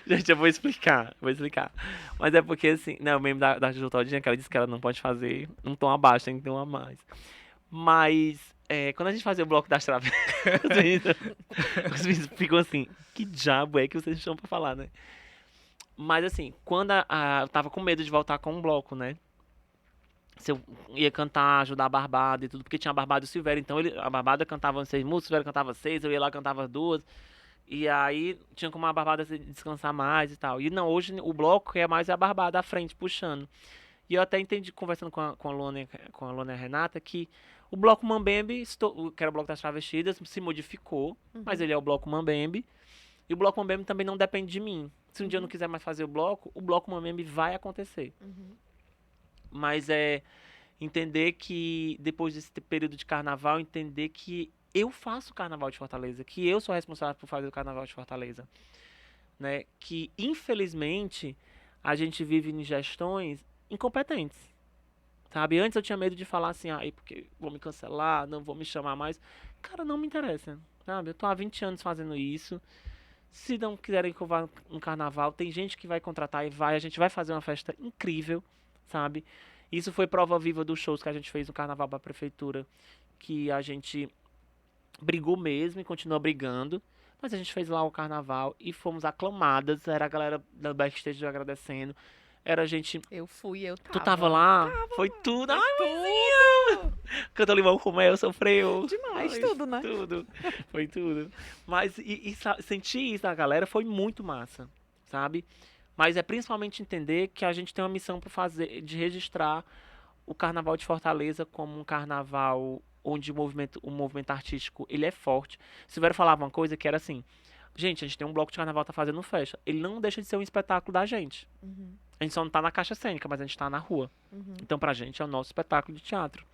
Gente, eu vou explicar. Mas é porque, assim, não, o meme da Juju Todinha, que ela disse que ela não pode fazer um tom abaixo, tem que ter um a mais. Mas, quando a gente fazia o bloco das travessas, os meninos ficam assim, que diabo é que vocês estão pra falar, né? Mas, assim, quando eu tava com medo de voltar com um bloco, né? Se eu ia cantar, ajudar a Barbada e tudo, porque tinha a Barbada e o Silvério, então a Barbada cantava 6 músicas, o Silvério cantava 6, eu ia lá cantava 2. E aí tinha como a Barbada descansar mais e tal. E não, hoje o bloco é mais a Barbada à frente, puxando. E eu até entendi, conversando com a Luana e a Renata, que O Bloco Mambembe, que era o Bloco das Travestidas, se modificou, mas ele é o Bloco Mambembe. E o Bloco Mambembe também não depende de mim. Se um dia eu não quiser mais fazer o Bloco Mambembe vai acontecer. Mas é entender que, depois desse período de carnaval, entender que eu faço o Carnaval de Fortaleza, que eu sou responsável por fazer o Carnaval de Fortaleza. Né? Que, infelizmente, a gente vive em gestões incompetentes. Sabe? Antes eu tinha medo de falar assim, porque vou me cancelar, não vou me chamar mais. Cara, não me interessa. Sabe? Eu tô há 20 anos fazendo isso. Se não quiserem que eu vá no carnaval, tem gente que vai contratar e vai. A gente vai fazer uma festa incrível, sabe? Isso foi prova viva dos shows que a gente fez no carnaval pra prefeitura. Que a gente brigou mesmo e continua brigando. Mas a gente fez lá o carnaval e fomos aclamadas. Era a galera da backstage agradecendo. Era a gente... Eu tava. Tu tava lá? Foi tudo. Ai, mãezinha! Canta limão com mel, sofreu. Demais, tudo, né? Tudo. Foi tudo. Mas sentir isso da galera foi muito massa, sabe? Mas é principalmente entender que a gente tem uma missão para fazer, de registrar o Carnaval de Fortaleza como um carnaval onde o movimento artístico ele é forte. Silvério falava uma coisa que era assim, gente, a gente tem um bloco de carnaval que tá fazendo festa. Ele não deixa de ser um espetáculo da gente. A gente só não tá na caixa cênica, mas a gente tá na rua. Então pra gente é o nosso espetáculo de teatro.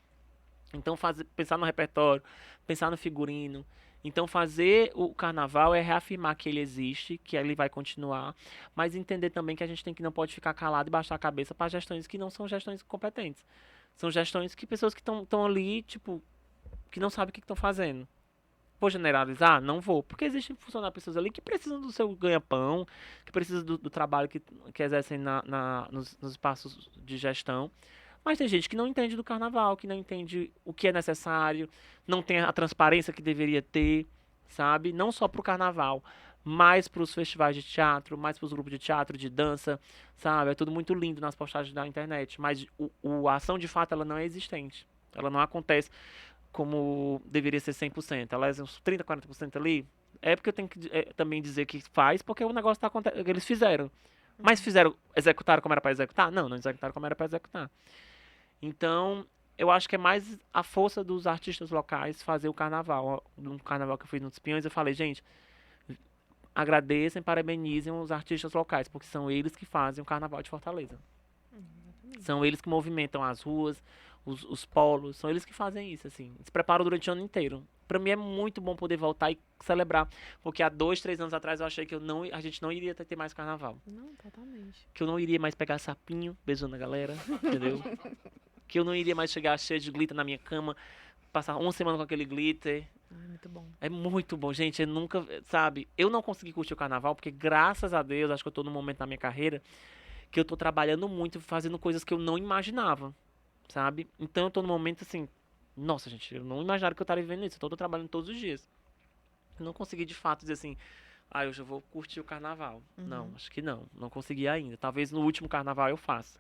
Então pensar no repertório, pensar no figurino. Então fazer o carnaval é reafirmar que ele existe, que ele vai continuar, mas entender também que a gente não pode ficar calado e baixar a cabeça para gestões que não são gestões competentes. São gestões que pessoas que estão ali, tipo, que não sabem o que estão fazendo. Vou generalizar? Não vou. Porque existem funcionários, pessoas ali que precisam do seu ganha-pão, que precisam do trabalho que exercem nos espaços de gestão. Mas tem gente que não entende do carnaval, que não entende o que é necessário, não tem a transparência que deveria ter, sabe? Não só para o carnaval, mas para os festivais de teatro, mais para os grupos de teatro, de dança, sabe? É tudo muito lindo nas postagens da internet, mas a ação de fato ela não é existente. Ela não acontece como deveria ser 100%. Ela é uns 30%, 40% ali. É porque eu tenho que também dizer que faz, porque o negócio tá acontecendo, eles fizeram. Mas executaram como era para executar? Não, não executaram como era para executar. Então, eu acho que é mais a força dos artistas locais fazer o carnaval. No carnaval que eu fiz nos Pinhões, eu falei, gente, agradeçam e parabenizem os artistas locais, porque são eles que fazem o carnaval de Fortaleza. São eles que movimentam as ruas, os polos, são eles que fazem isso, assim. Se preparam durante o ano inteiro. Pra mim é muito bom poder voltar e celebrar, porque há 2, 3 anos atrás eu achei que a gente não iria ter mais carnaval. Não, totalmente. Que eu não iria mais pegar sapinho, beijando a galera, entendeu? Que eu não iria mais chegar cheio de glitter na minha cama, passar uma semana com aquele glitter. Muito bom. É muito bom, gente. Eu nunca, sabe? Eu não consegui curtir o carnaval, porque graças a Deus, acho que eu tô num momento na minha carreira que eu tô trabalhando muito, fazendo coisas que eu não imaginava, sabe? Então eu tô num momento assim, nossa, gente, eu não imaginava que eu estaria vivendo isso. Eu tô trabalhando todos os dias. Eu não consegui de fato dizer assim, eu já vou curtir o carnaval. Não, acho que não. Não consegui ainda. Talvez no último carnaval eu faça.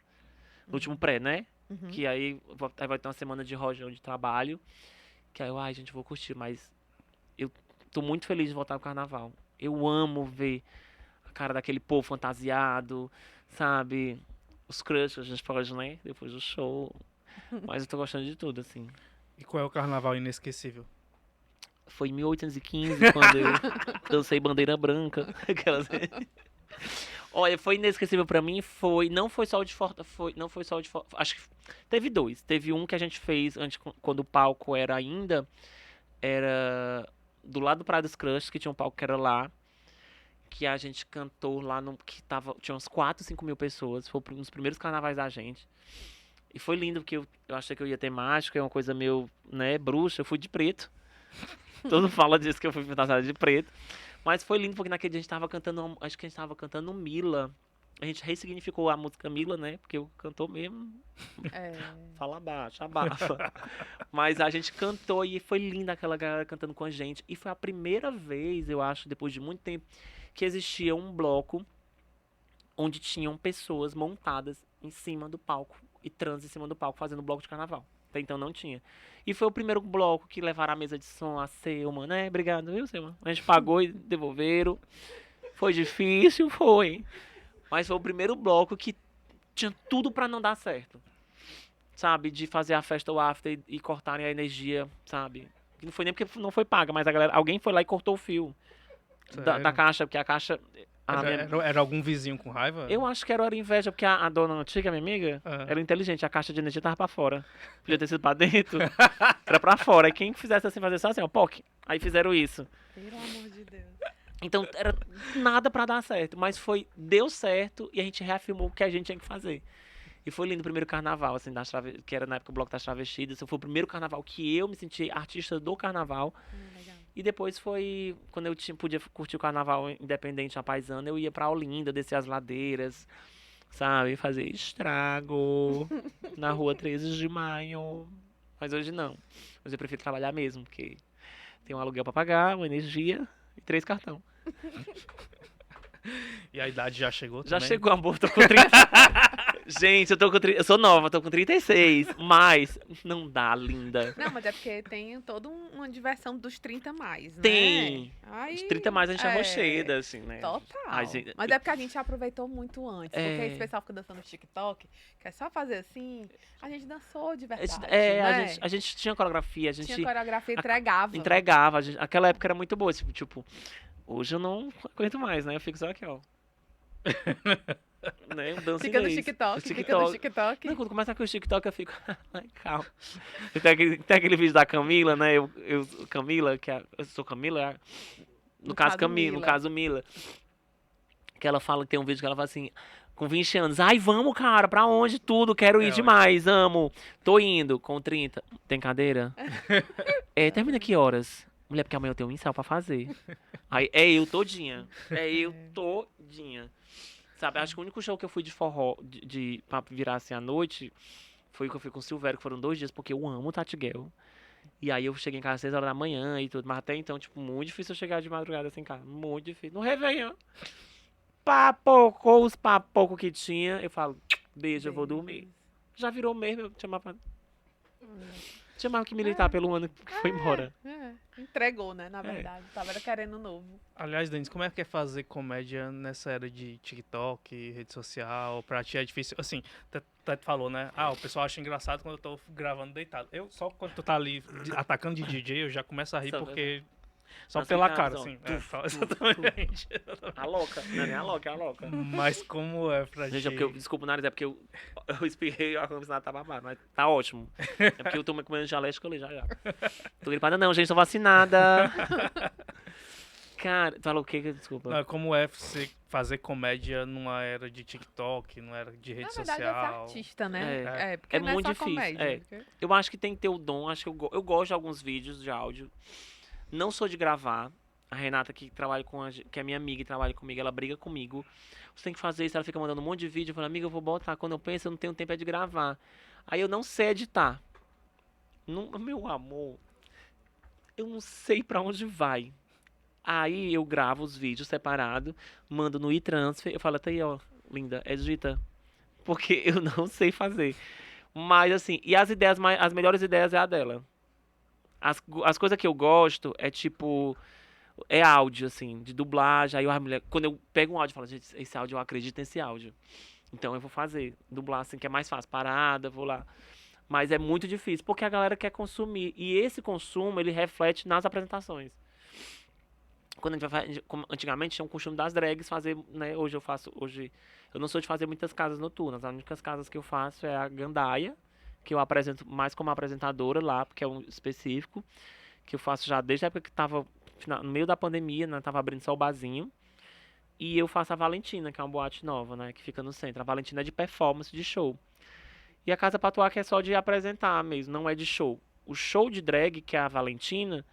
No último pré, né? Que aí vai ter uma semana de rojão de trabalho. Que aí eu, gente, vou curtir. Mas eu tô muito feliz de voltar ao carnaval. Eu amo ver a cara daquele povo fantasiado, sabe? Os crushes, a gente pode, né? Depois do show. Mas eu tô gostando de tudo, assim. E qual é o carnaval inesquecível? Foi em 1815, quando eu dancei bandeira branca. Aquelas... Olha, foi inesquecível pra mim, não foi só o de Fortaleza, não foi só o de Fortaleza, acho que teve 2. Teve um que a gente fez antes, quando o palco era do lado do Praia dos Crushes, que tinha um palco que era lá, que a gente cantou lá, tinha uns 4, 5 mil pessoas, foi um dos primeiros carnavais da gente. E foi lindo, porque eu achei que eu ia ter mágica, é uma coisa meio, né, bruxa, eu fui de preto. Todo mundo fala disso, que eu fui fantasiada de preto. Mas foi lindo, porque naquele dia a gente tava cantando, acho que a gente tava cantando Mila. A gente ressignificou a música Mila, né? Porque eu cantou mesmo. Fala baixo, abafa. Mas a gente cantou e foi linda aquela galera cantando com a gente. E foi a primeira vez, eu acho, depois de muito tempo, que existia um bloco onde tinham pessoas montadas em cima do palco e trans em cima do palco fazendo bloco de carnaval. Até então não tinha. E foi o primeiro bloco que levaram a mesa de som a Selma, né? Obrigado, viu, Selma? A gente pagou e devolveram. Foi difícil, foi. Mas foi o primeiro bloco que tinha tudo pra não dar certo. sabe? De fazer a festa o after e cortarem a energia, sabe? Que não foi nem porque não foi paga, mas a galera, alguém foi lá e cortou o fio da Sério? caixa, porque a caixa... Era algum vizinho com raiva? Eu acho que era inveja, porque a dona antiga, minha amiga, Ah. era inteligente, a caixa de energia tava pra fora. Podia ter sido pra dentro, era pra fora. E quem fizesse assim, fazer só assim, ó, POC. Aí fizeram isso. Pelo amor de Deus. Então, era nada pra dar certo, mas deu certo e a gente reafirmou o que a gente tinha que fazer. E foi lindo o primeiro carnaval, assim, que era na época o Bloco das Travestidas. Foi o primeiro carnaval que eu me senti artista do carnaval. Legal. E depois foi, quando eu podia curtir o carnaval independente, a paisana, eu ia pra Olinda, descer as ladeiras, sabe? Fazer estrago na rua 13 de maio. Mas hoje não. Hoje eu prefiro trabalhar mesmo, porque tem um aluguel pra pagar, uma energia e 3 cartão. E a idade já chegou Já também? chegou, amor, tô com 30. Gente, eu sou nova, tô com 36, mas não dá, linda. Não, mas é porque tem toda uma diversão dos 30 mais, né? Tem. Aí, Os 30 mais a gente é é, rocheda, assim, né? Total. Ai, gente, Mas é porque a gente aproveitou muito antes. Porque É. esse pessoal fica dançando no TikTok, que é só fazer assim. A gente dançou de a gente- verdade. é, né? a gente tinha coreografia, a gente Tinha coreografia e entregava. entregava. Aquela época era muito boa, tipo, hoje eu não aguento mais, né? Eu fico só aqui, ó. Né? Eu danço Fica no inglês. TikTok, No fica no TikTok. Não, quando começa aqui o TikTok, eu fico, ai, calma. Tem aquele vídeo da Camila, né? Camila, eu sou Camila, no caso Camila, no Mila. caso Mila. Que ela fala, tem um vídeo que ela fala assim, com 20 anos, ai, vamos, cara, pra onde? Tudo, quero ir É, demais, amo. Tô indo, com 30. Tem cadeira? Termina que horas? Mulher, porque amanhã eu tenho um ensaio pra fazer. Aí, eu todinha. Sabe, acho que o único show que eu fui de forró, pra virar assim à noite, foi o que eu fui com o Silvério, que foram 2 dias, porque eu amo Tati Guel. E aí eu cheguei em casa às 6 horas da manhã e tudo, mas até então, tipo, muito difícil eu chegar de madrugada assim em casa, muito difícil. No Réveillon, os papocos que tinha, eu falo, beijo, eu vou dormir. Já virou mesmo, eu chamava que militar pelo ano que foi embora. Entregou, né? Na verdade. Tava era querendo novo. Aliás, Denis, como é que é fazer comédia nessa era de TikTok, rede social? Pra ti é difícil? Assim, tu falou, né? Ah, o pessoal acha engraçado quando eu tô gravando deitado. Eu, só quando tu tá ali atacando de DJ, eu já começo a rir Só, porque... Só Nas pela picadas, cara, ó. assim. Exatamente. A louca, não é nem a louca, é a louca. Mas como é pra Gente, ti? desculpa o nariz, é porque eu espirrei e a camiseta tá babada, mas tá ótimo. É porque eu tô comendo jaléstica ali já. Tô gripada, não, gente, tô vacinada. Cara, tu falou o quê? Desculpa. Não, como é você fazer comédia numa era de TikTok, numa era de rede Na verdade, é ser social? artista, né? É. Porque É não é muito só difícil, comédia. é. porque- Eu acho que tem que ter o dom, acho que eu gosto de alguns vídeos de áudio. Não sou de gravar. A Renata, que trabalha que é minha amiga e trabalha comigo, ela briga comigo. Você tem que fazer isso, ela fica mandando um monte de vídeo. Eu falo, amiga, eu vou botar. Quando eu penso, eu não tenho tempo de gravar. Aí eu não sei editar. Meu amor, eu não sei pra onde vai. Aí eu gravo os vídeos separado, mando no e-transfer. Eu falo, tá aí, ó, linda, edita. Porque eu não sei fazer. Mas assim, e as melhores ideias é a dela. As coisas que eu gosto é tipo. É áudio, assim, de dublagem. Aí a mulher, quando eu pego um áudio, eu falo, gente, esse áudio eu acredito nesse áudio. Então eu vou fazer. Dublar, assim, que é mais fácil. Parada, vou lá. Mas é muito difícil, porque a galera quer consumir. E esse consumo, ele reflete nas apresentações. Quando a gente antigamente tinha um costume das drags fazer, né? Hoje eu não sou de fazer muitas casas noturnas. As únicas casas que eu faço é a Gandaia, que eu apresento mais como apresentadora lá, porque é um específico, que eu faço já desde a época que tava no meio da pandemia, né? Tava abrindo só o barzinho. E eu faço a Valentina, que é uma boate nova, né? Que fica no centro. A Valentina é de performance, de show. E a Casa Patuá, que é só de apresentar mesmo, não é de show. O show de drag, que é a Valentina,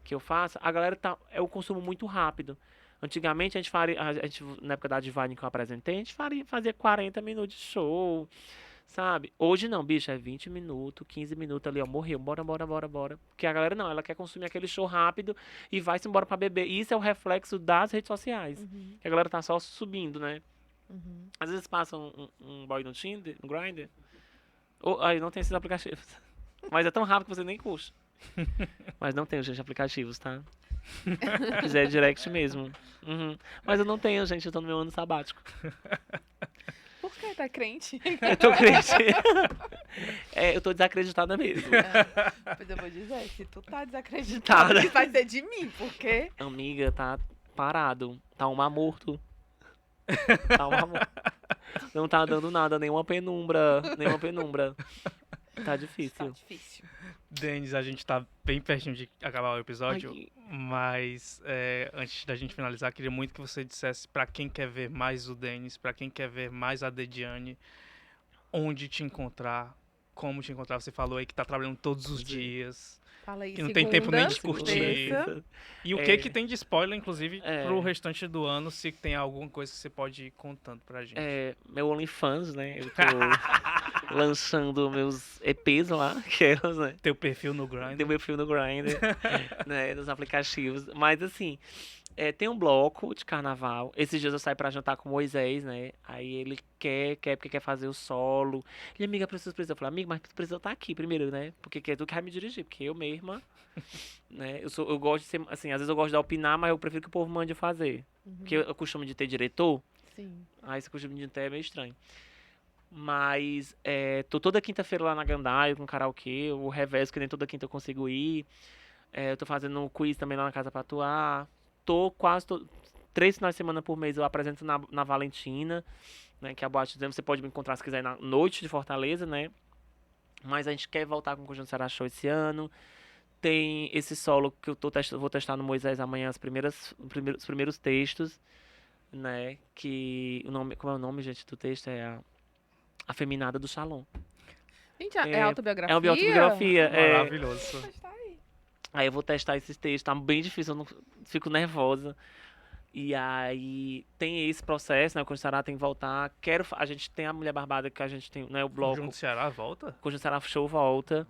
que eu faço, a galera é o consumo muito rápido. Antigamente, a gente, na época da Divine que eu apresentei, a gente fazia 40 minutos de show, sabe? Hoje não, bicho, é 20 minutos, 15 minutos ali, ó, morreu, bora. Porque a galera não, ela quer consumir aquele show rápido e vai-se embora pra beber. E isso é o reflexo das redes sociais. Que a galera tá só subindo, né? Às vezes passa um boy no Tinder, no Grindr. Aí não tem esses aplicativos. Mas é tão rápido que você nem curte. Mas não tenho, gente, aplicativos, tá? Se quiser direct mesmo. Mas eu não tenho, gente, eu tô no meu ano sabático. Por que tá crente? Eu tô crente. Eu tô desacreditada mesmo. Pois eu vou dizer, se tu tá desacreditado, Tá. vai ser de mim, porque... Amiga, tá parado. Tá um mar morto. Tá um mar morto. Não tá dando nada, nenhuma penumbra. Tá Tá difícil. difícil. Denis, a gente tá bem pertinho de acabar o episódio, Ai. mas antes da gente finalizar, queria muito que você dissesse pra quem quer ver mais o Denis, pra quem quer ver mais a Dediane, onde te encontrar, como te encontrar. Você falou aí que tá trabalhando todos os dias. Fala aí, E não tem tempo nem de segunda, curtir. terça. E o que tem de spoiler, inclusive, É. pro restante do ano, se tem alguma coisa que você pode ir contando pra gente. Meu OnlyFans, né? Eu tô lançando meus EPs lá, né? Teu perfil no Grindr. Tem meu filme no Grindr, né? Nos aplicativos. Mas assim, tem um bloco de carnaval. Esses dias eu saí pra jantar com o Moisés, né? Aí ele quer porque quer fazer o solo. Ele, amiga, preciso. Eu falei, amiga, mas tu precisa estar aqui primeiro, né? Porque tu que vai me dirigir, porque eu mesma, né? Eu gosto de ser, assim, às vezes eu gosto de opinar, mas eu prefiro que o povo mande fazer. Porque eu costumo de ter diretor, Sim. aí esse costume de ter é meio estranho. Mas tô toda quinta-feira lá na Gandaia com karaokê, o revés que nem toda quinta eu consigo ir. Eu tô fazendo um quiz também lá na Casa pra Atuar. Tô quase 3 finais de semana por mês eu apresento na Valentina, né? Que é a boate do Zé. Você pode me encontrar se quiser na noite de Fortaleza, né? Mas a gente quer voltar com o Conjunto Será Show esse ano. Tem esse solo que eu vou testar no Moisés amanhã, os primeiros textos, né? Que o nome, como é o nome, gente, do texto? É a Afeminada do Shalom. Gente, é autobiografia? É uma autobiografia. Maravilhoso. Mas tá aí. Aí eu vou testar esses textos, tá bem difícil, eu não fico nervosa. E aí tem esse processo, né? O Conjunto Ceará tem que voltar. A gente tem a Mulher Barbada, que a gente tem, né? O bloco. Conjunto Ceará volta? Conjunto Ceará Show volta.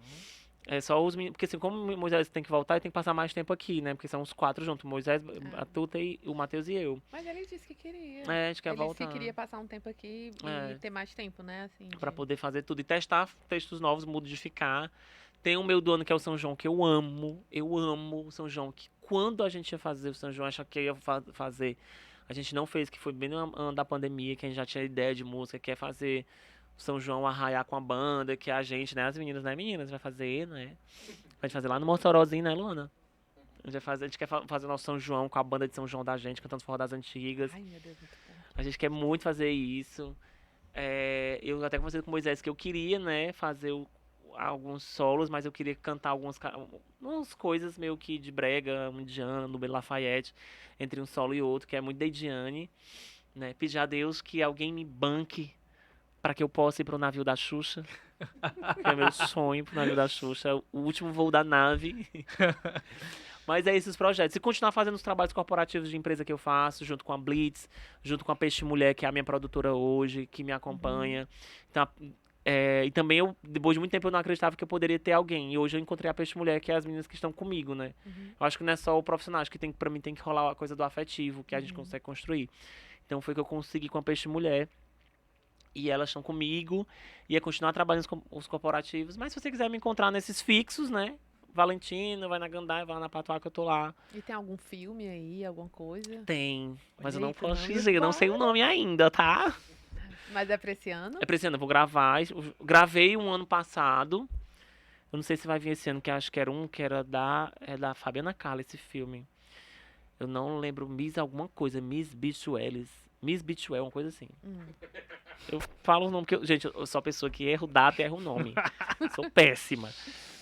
É só os meninos. Porque assim, como o Moisés tem que voltar, ele tem que passar mais tempo aqui, né? Porque são os 4 juntos. O Moisés, a Tuta, o Matheus e eu. Mas ele disse que queria. A gente quer Ele voltar. se queria passar um tempo aqui e ter mais tempo, né? Assim, Pra poder fazer tudo. E testar textos novos, modificar. Tem o meu do ano, que é o São João, que eu amo. Eu amo o São João. Que quando a gente ia fazer o São João, achava que ia fazer. A gente não fez, que foi bem no ano da pandemia, que a gente já tinha ideia de música, que é fazer o São João arraiar com a banda, que a gente, né? As meninas, né? Meninas, vai fazer, né? Vai fazer lá no Montorozinho, né, Luana? A gente quer fazer o nosso São João com a banda de São João da gente, cantando forró das antigas. Ai, meu Deus, muito bom. A gente quer muito fazer isso. Eu até conversei com o Moisés que eu queria, né, fazer alguns solos, mas eu queria cantar umas coisas meio que de brega, indiana, no Belo Lafayette, entre um solo e outro, que é muito da Ediane, né? Pedir a Deus que alguém me banque para que eu possa ir pro navio da Xuxa. Que é meu sonho pro navio da Xuxa, o último voo da nave. Mas é esses projetos. E continuar fazendo os trabalhos corporativos de empresa que eu faço, junto com a Blitz, junto com a Peixe Mulher, que é a minha produtora hoje, que me acompanha. Então, e também, depois de muito tempo, eu não acreditava que eu poderia ter alguém. E hoje eu encontrei a Peixe Mulher, que é as meninas que estão comigo, né? Eu acho que não é só o profissional, acho que pra mim tem que rolar a coisa do afetivo, que a gente consegue construir. Então foi que eu consegui com a Peixe Mulher. E elas estão comigo. E é continuar trabalhando os corporativos. Mas se você quiser me encontrar nesses fixos, né? Valentina, vai na Gandaia, vai lá na Patuá que eu tô lá. E tem algum filme aí, alguma coisa? Tem, mas eu não Eita, posso não me dizer, eu não sei o nome ainda, tá? Mas é pra esse ano? É pra esse ano, eu vou gravar. Eu gravei um ano passado. Eu não sei se vai vir esse ano, que acho que era da Fabiana Carla, esse filme. Eu não lembro, Miss alguma coisa, Miss Beachwell, uma coisa assim. Eu falo o nome, porque, gente, eu sou a pessoa que erro data e erro o nome. Sou péssima.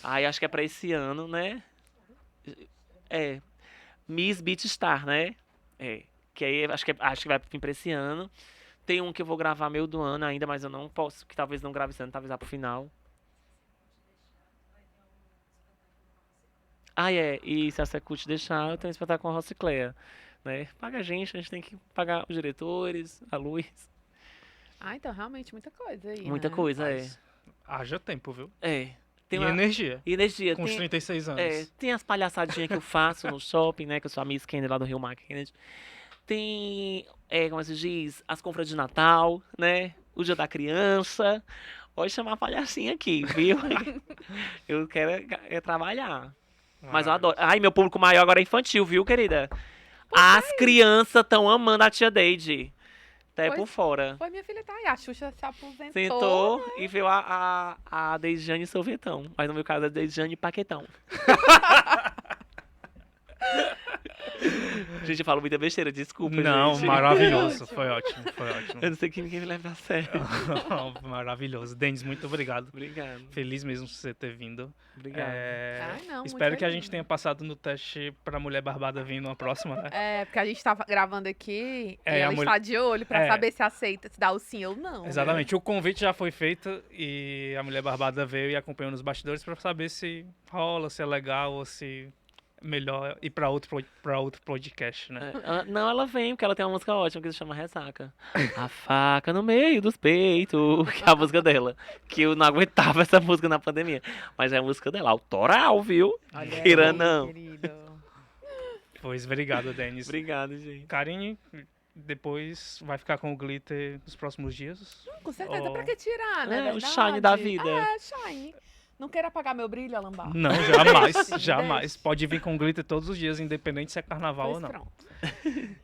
Aí acho que é pra esse ano, né? Miss Beach Star, né? Que aí acho que vai vir pra esse ano. Tem um que eu vou gravar meio do ano ainda, mas eu não posso, que talvez não grave esse ano, talvez vá pro final. E se a Secult deixar, eu tenho que espetar com a Rocicléia, né? Paga a gente tem que pagar os diretores, a luz. Então realmente muita coisa aí, Muita né? coisa, Mas haja tempo, viu? Tem E energia. energia. Com os 36 anos. Tem as palhaçadinhas que eu faço no shopping, né? Que eu sou a Miss Kennedy lá do Rio Mar Kennedy. Tem, como se diz, as compras de Natal, né? O Dia da Criança. Pode chamar a palhacinha aqui, viu? Eu quero trabalhar. Mas eu adoro. Ai, meu público maior agora é infantil, viu, querida? As crianças estão amando a tia Deide. até por fora. Foi, minha filha, tá aí. A Xuxa se aposentou. Sentou e veio a Deisjane Sorvetão. Mas no meu caso é Deisjane Paquetão. Gente, eu falo muita besteira, desculpa, Não, gente. maravilhoso. Foi ótimo, foi ótimo. Eu não sei que ninguém me leva a sério. Maravilhoso. Denis, muito obrigado. Obrigado. Feliz mesmo por você ter vindo. Obrigado. Ai, não, muito Espero que a feliz. gente tenha passado no teste pra Mulher Barbada vir numa próxima, né? É, porque a gente tava gravando aqui É, e a ela mulher- está de olho pra É. saber se aceita, se dá o sim ou não. né? Exatamente. O convite já foi feito e a Mulher Barbada veio e acompanhou nos bastidores pra saber se rola, se é legal ou se é melhor ir pra outro podcast, né? Não, ela vem, porque ela tem uma música ótima que se chama Ressaca. A faca no meio dos peitos, que é a música dela. Que eu não aguentava essa música na pandemia. Mas é a música dela, autoral, viu? Olha Queira aí, não. querido. Pois obrigado, Denis. Obrigado, gente. Karine, depois vai ficar com o glitter nos próximos dias. Com certeza, Oh. pra que tirar, né? É, o verdade? shine da vida. É, shine. Não queira apagar meu brilho, Alambá. Não, jamais, Deixe, jamais. deixe. Pode vir com glitter todos os dias, independente se é carnaval Pois ou não. pronto.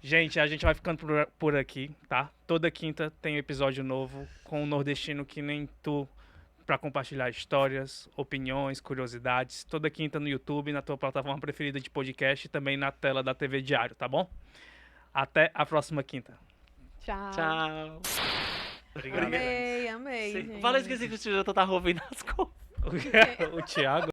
Gente, a gente vai ficando por aqui, tá? Toda quinta tem episódio novo com um nordestino que nem tu, pra compartilhar histórias, opiniões, curiosidades. Toda quinta no YouTube, na tua plataforma preferida de podcast e também na tela da TV Diário, tá bom? Até a próxima quinta. Tchau. Tchau. Obrigado. Amei, amei. Sim. gente. Valeu, esqueci que o tio já tava ouvindo as coisas. O Thiago.